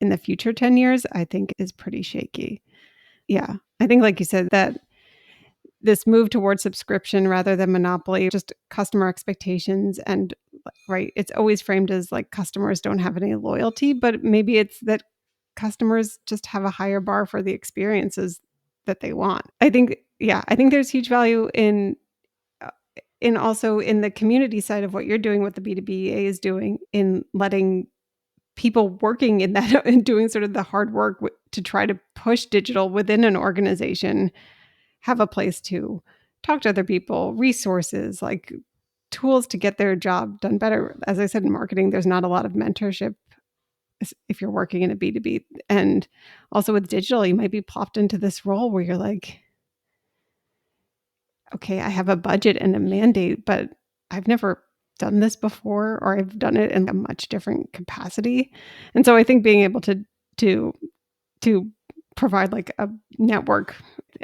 in the future 10 years, I think, is pretty shaky. Yeah. I think, like you said, that this move towards subscription rather than monopoly, just customer expectations and right, it's always framed as like customers don't have any loyalty, but maybe it's that customers just have a higher bar for the experiences that they want. I think yeah, I think there's huge value uh, in also in the community side of what you're doing, what the B2B is doing in letting people working in that and doing sort of the hard work to try to push digital within an organization have a place to talk to other people, resources, like tools to get their job done better. As I said, in marketing, there's not a lot of mentorship if you're working in a B2B. And also with digital, you might be plopped into this role where you're like, okay, I have a budget and a mandate, but I've never done this before, or I've done it in a much different capacity. And so I think being able to to provide like a network,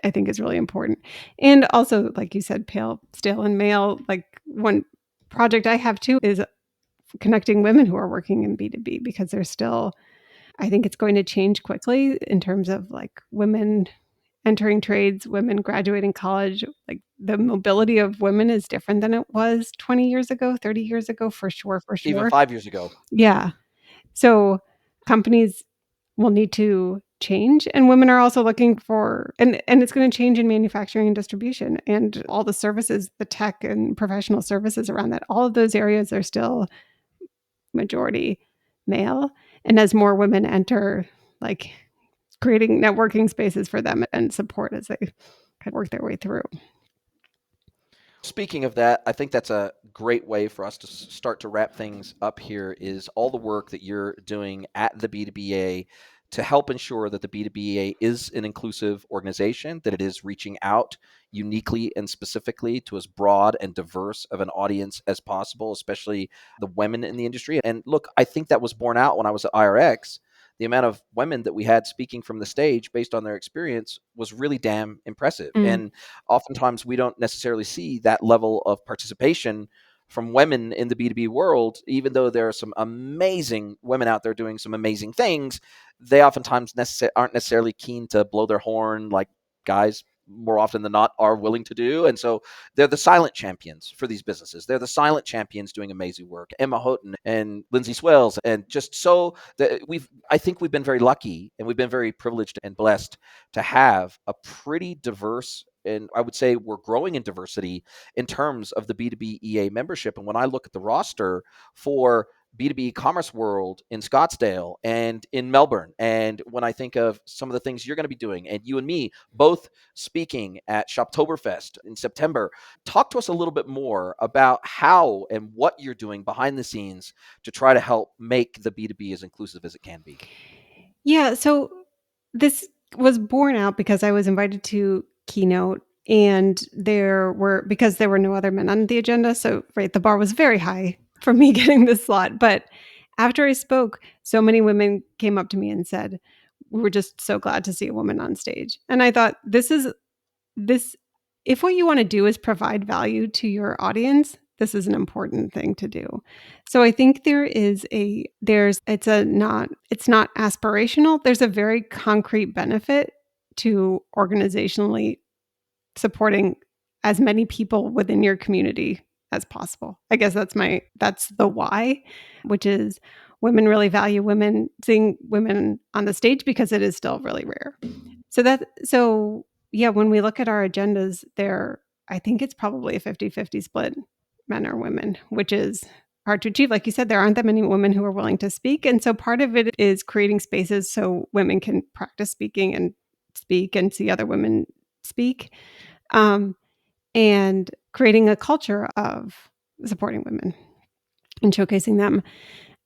I think is really important. And also, like you said, pale, stale, and male. Like one project I have too is connecting women who are working in B2B because they're still, I think it's going to change quickly in terms of like women entering trades, women graduating college. Like the mobility of women is different than it was 20 years ago, 30 years ago, for sure, for Even sure. 5 years ago. Yeah. So companies will need to change, and women are also looking for and it's gonna change in manufacturing and distribution and all the services, the tech and professional services around that. All of those areas are still majority male, and as more women enter, like, creating networking spaces for them and support as they kind of work their way through. Speaking of that, I think that's a great way for us to start to wrap things up here is all the work that you're doing at the B2BA to help ensure that the B2BA is an inclusive organization, that it is reaching out uniquely and specifically to as broad and diverse of an audience as possible, especially the women in the industry. And look, I think that was borne out when I was at IRX. The amount of women that we had speaking from the stage based on their experience was really damn impressive. Mm. And oftentimes we don't necessarily see that level of participation from women in the B2B world, even though there are some amazing women out there doing some amazing things. They oftentimes aren't necessarily keen to blow their horn like guys more often than not are willing to do. And so they're the silent champions for these businesses. They're the silent champions doing amazing work. Emma Houghton and Lindsay Swells. And just so that I think we've been very lucky and we've been very privileged and blessed to have a pretty diverse, and I would say we're growing in diversity in terms of the B2B EA membership. And when I look at the roster for B2B Ecommerce world in Scottsdale and in Melbourne, and when I think of some of the things you're going to be doing, and you and me both speaking at Shoptoberfest in September, talk to us a little bit more about how and what you're doing behind the scenes to try to help make the B2B as inclusive as it can be. Yeah, so this was born out because I was invited to keynote and because there were no other men on the agenda, so right, the bar was very high for me getting this slot, but after I spoke, so many women came up to me and said, "We were just so glad to see a woman on stage." And I thought, this if what you wanna do is provide value to your audience, this is an important thing to do. So I think it's not aspirational. There's a very concrete benefit to organizationally supporting as many people within your community as possible. I guess that's the why, which is women really value women, seeing women on the stage because it is still really rare. So yeah, when we look at our agendas there, I think it's probably a 50-50 split, men or women, which is hard to achieve. Like you said, there aren't that many women who are willing to speak. And so part of it is creating spaces so women can practice speaking and speak and see other women speak, and creating a culture of supporting women and showcasing them.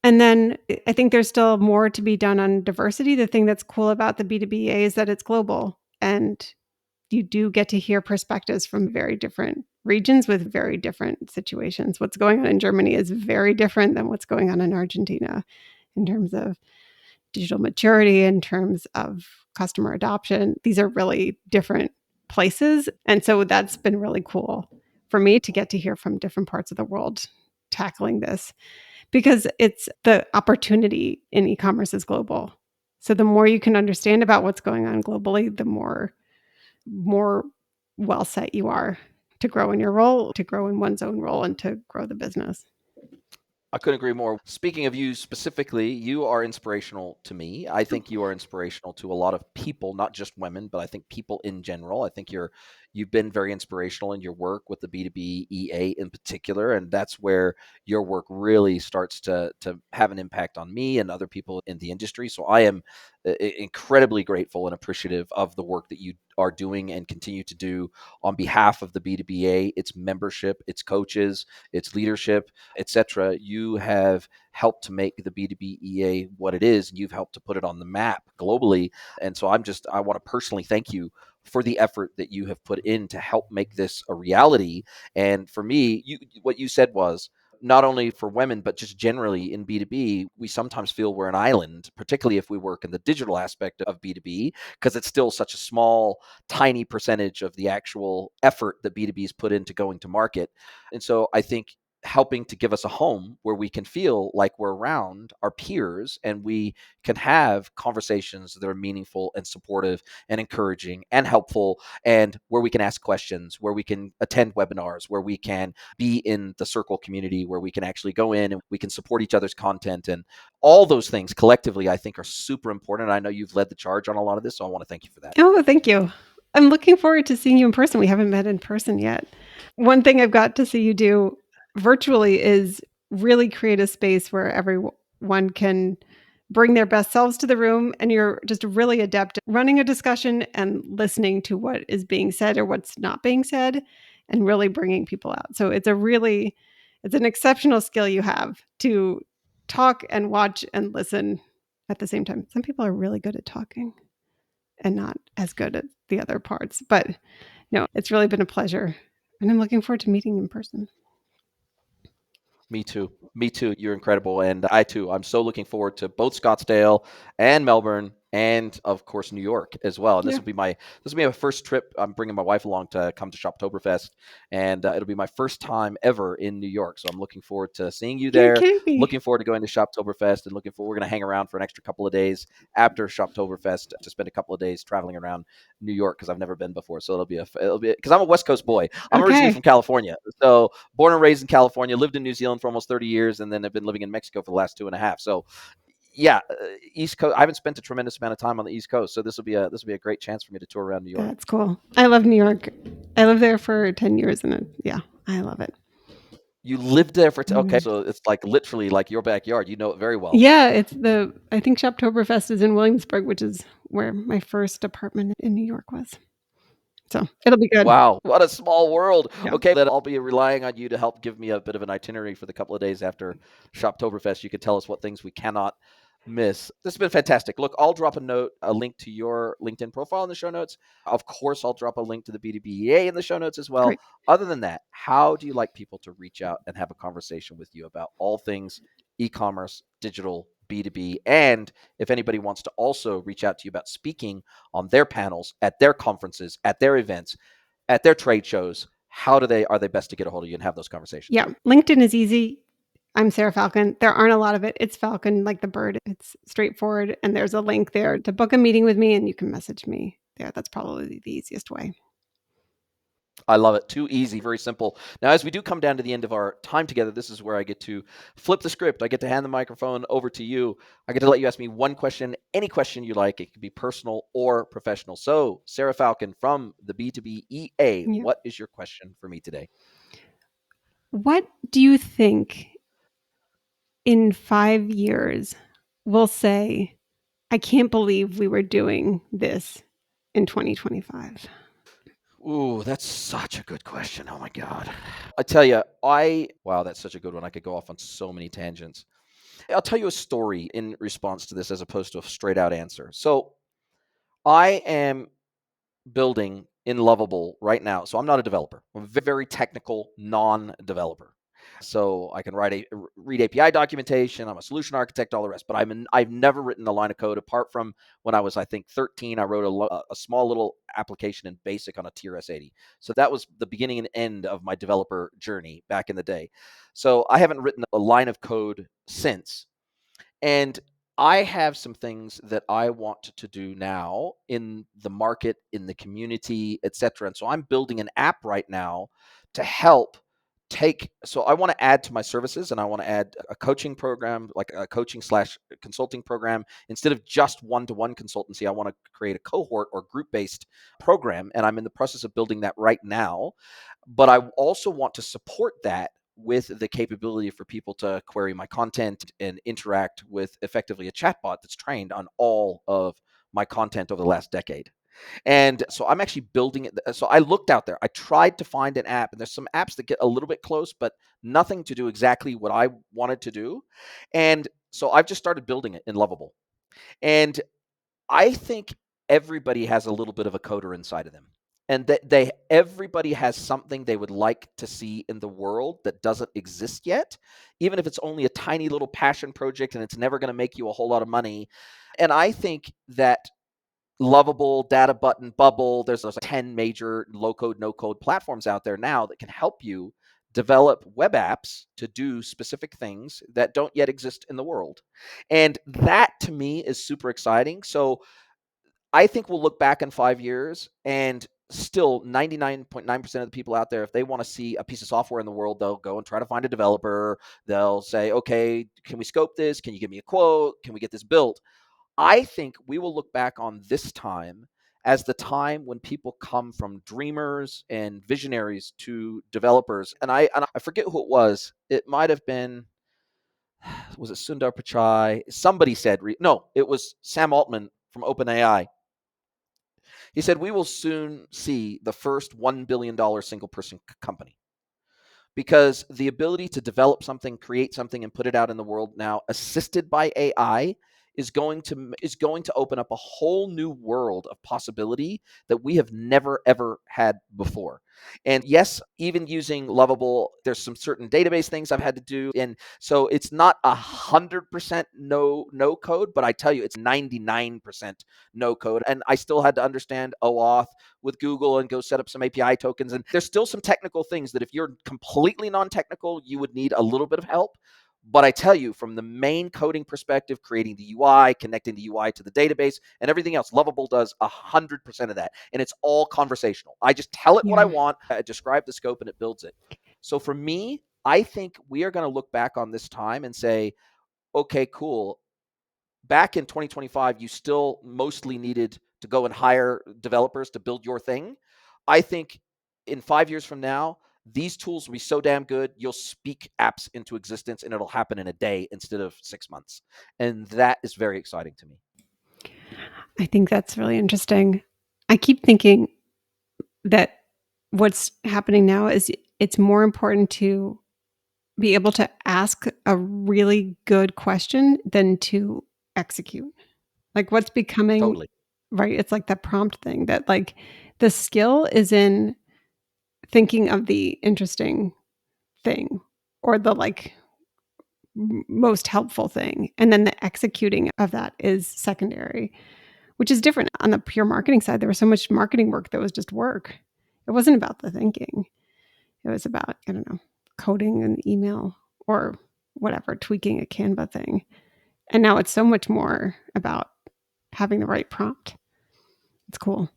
And then I think there's still more to be done on diversity. The thing that's cool about the B2B is that it's global, and you do get to hear perspectives from very different regions with very different situations. What's going on in Germany is very different than what's going on in Argentina in terms of digital maturity, in terms of customer adoption. These are really different places. And so that's been really cool for me to get to hear from different parts of the world tackling this, because it's the opportunity in e-commerce is global. So the more you can understand about what's going on globally, the more well set you are to grow in your role, to grow in one's own role, and to grow the business. I couldn't agree more. Speaking of you specifically, you are inspirational to me. I think you are inspirational to a lot of people, not just women, but I think people in general. I think you've been very inspirational in your work with the B2B EA in particular, and that's where your work really starts to have an impact on me and other people in the industry. So I am incredibly grateful and appreciative of the work that you are doing and continue to do on behalf of the B2BA, its membership, its coaches, its leadership, etc. You have helped to make the B2B EA what it is, and you've helped to put it on the map globally. And so I want to personally thank you for the effort that you have put in to help make this a reality. And for me, what you said was, not only for women, but just generally in B2B, we sometimes feel we're an island, particularly if we work in the digital aspect of B2B, because it's still such a small, tiny percentage of the actual effort that B2B has put into going to market. And so I think helping to give us a home where we can feel like we're around our peers and we can have conversations that are meaningful and supportive and encouraging and helpful, and where we can ask questions, where we can attend webinars, where we can be in the circle community, where we can actually go in and we can support each other's content. And all those things collectively, I think, are super important. I know you've led the charge on a lot of this, so I want to thank you for that. Oh, thank you. I'm looking forward to seeing you in person. We haven't met in person yet. One thing I've got to see you do virtually is really create a space where everyone can bring their best selves to the room, and you're just really adept at running a discussion and listening to what is being said or what's not being said, and really bringing people out. So it's an exceptional skill you have to talk and watch and listen at the same time. Some people are really good at talking and not as good at the other parts. But no, it's really been a pleasure. And I'm looking forward to meeting in person. Me too. Me too. You're incredible. And I too. I'm so looking forward to both Scottsdale and Melbourne and of course New York as well. And Yeah. this will be my first trip. I'm bringing my wife along to come to Shoptoberfest, and it'll be my first time ever in New York. So I'm looking forward to seeing you You're there. kidding me. Looking forward to going to Shoptoberfest, and we're going to hang around for an extra couple of days after Shoptoberfest to spend a couple of days traveling around New York, because I've never been before. So it'll be because I'm a West Coast boy. I'm originally from California, so born and raised in California, lived in New Zealand for almost 30 years, and then I've been living in Mexico for the last 2.5. So yeah, East Coast. I haven't spent a tremendous amount of time on the East Coast, so this will be a great chance for me to tour around New York. That's cool. I love New York. I lived there for 10 years, and I love it. You lived there for okay, so it's like literally like your backyard. You know it very well. Yeah, I think Shoptoberfest is in Williamsburg, which is where my first apartment in New York was. So it'll be good. Wow, what a small world. Yeah. Okay, then I'll be relying on you to help give me a bit of an itinerary for the couple of days after Shoptoberfest. You could tell us what things we cannot miss. This has been fantastic. Look, I'll drop a link to your LinkedIn profile in the show notes. Of course, I'll drop a link to the B2BEA in the show notes as well. Great. Other than that, how do you like people to reach out and have a conversation with you about all things e-commerce, digital, B2B, and if anybody wants to also reach out to you about speaking on their panels, at their conferences, at their events, at their trade shows, are they best to get a hold of you and have those conversations? Yeah, LinkedIn is easy. I'm Sarah Falcon. There aren't a lot of it. It's Falcon, like the bird. It's straightforward, and there's a link there to book a meeting with me, and you can message me there. That's probably the easiest way. I love it. Too easy, very simple. Now, as we do come down to the end of our time together, this is where I get to flip the script. I get to hand the microphone over to you. I get to let you ask me one question, any question you like. It can be personal or professional. So, Sarah Falcon from the B2B EA, Yeah. what is your question for me today? What do you think in 5 years will say, I can't believe we were doing this in 2025? Ooh, that's such a good question. Oh my God. I tell you, wow, that's such a good one. I could go off on so many tangents. I'll tell you a story in response to this as opposed to a straight out answer. So, I am building in Lovable right now. So I'm not a developer. I'm a very technical non-developer. So I can read API documentation. I'm a solution architect, all the rest. But I've never written a line of code apart from when I was, I think, 13. I wrote a small little application in BASIC on a TRS-80. So that was the beginning and end of my developer journey back in the day. So I haven't written a line of code since. And I have some things that I want to do now in the market, in the community, etc. And so I'm building an app right now to help so I want to add to my services, and I want to add a coaching program, like a coaching slash consulting program. Instead of just one-to-one consultancy, I want to create a cohort or group-based program, and I'm in the process of building that right now. But I also want to support that with the capability for people to query my content and interact with effectively a chatbot that's trained on all of my content over the last decade. And so I'm actually building it. So I looked out there. I tried to find an app, and there's some apps that get a little bit close, but nothing to do exactly what I wanted to do. And so I've just started building it in Lovable. And I think everybody has a little bit of a coder inside of them. And that everybody has something they would like to see in the world that doesn't exist yet, even if it's only a tiny little passion project and it's never going to make you a whole lot of money. And I think that Lovable, Data Button, Bubble, there's like 10 major low code, no code platforms out there now that can help you develop web apps to do specific things that don't yet exist in the world. And that to me is super exciting. So I think we'll look back in 5 years and still 99.9% of the people out there, if they want to see a piece of software in the world, they'll go and try to find a developer. They'll say, okay, can we scope this? Can you give me a quote? Can we get this built? I think we will look back on this time as the time when people come from dreamers and visionaries to developers. And I forget who it was. It might have been, was it Sundar Pichai? Somebody said, no, it was Sam Altman from OpenAI. He said, we will soon see the first $1 billion single person company, because the ability to develop something, create something, and put it out in the world now, assisted by AI, is going to open up a whole new world of possibility that we have never ever had before. And yes, even using Lovable, there's some certain database things I've had to do, and so it's not 100% no code, but I tell you, it's 99% no code, and I still had to understand OAuth with Google and go set up some API tokens. And there's still some technical things that if you're completely non-technical, you would need a little bit of help. But I tell you, from the main coding perspective, creating the UI, connecting the UI to the database, and everything else, Lovable does 100% of that. And it's all conversational. I just tell it what I Yeah. want, I describe the scope, and it builds it. So for me, I think we are going to look back on this time and say, okay, cool. Back in 2025, you still mostly needed to go and hire developers to build your thing. I think in 5 years from now, these tools will be so damn good, you'll speak apps into existence and it'll happen in a day instead of 6 months. And that is very exciting to me. I think that's really interesting. I keep thinking that what's happening now is it's more important to be able to ask a really good question than to execute. Like what's becoming Totally. right, it's like that prompt thing that like the skill is in thinking of the interesting thing or the like most helpful thing, and then the executing of that is secondary, which is different. On the pure marketing side, there was so much marketing work that was just work. It wasn't about the thinking. It was about, I don't know, coding an email or whatever, tweaking a Canva thing. And now it's so much more about having the right prompt. It's cool.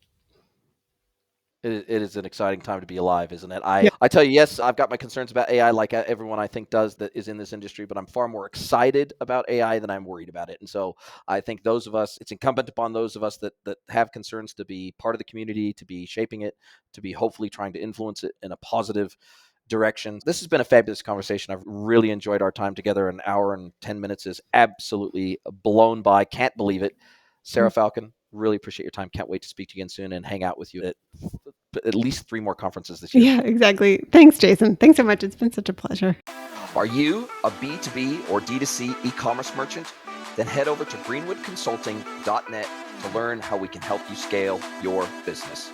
It is an exciting time to be alive, isn't it? Yeah. I tell you, yes, I've got my concerns about AI, like everyone I think does that is in this industry, but I'm far more excited about AI than I'm worried about it. And so I think those of us, it's incumbent upon those of us that have concerns to be part of the community, to be shaping it, to be hopefully trying to influence it in a positive direction. This has been a fabulous conversation. I've really enjoyed our time together. An hour and 10 minutes is absolutely blown by. Can't believe it. Sarah Falcon, really appreciate your time. Can't wait to speak to you again soon and hang out with you at least 3 more conferences this year. Yeah, exactly. Thanks, Jason. Thanks so much. It's been such a pleasure. Are you a B2B or D2C e-commerce merchant? Then head over to greenwoodconsulting.net to learn how we can help you scale your business.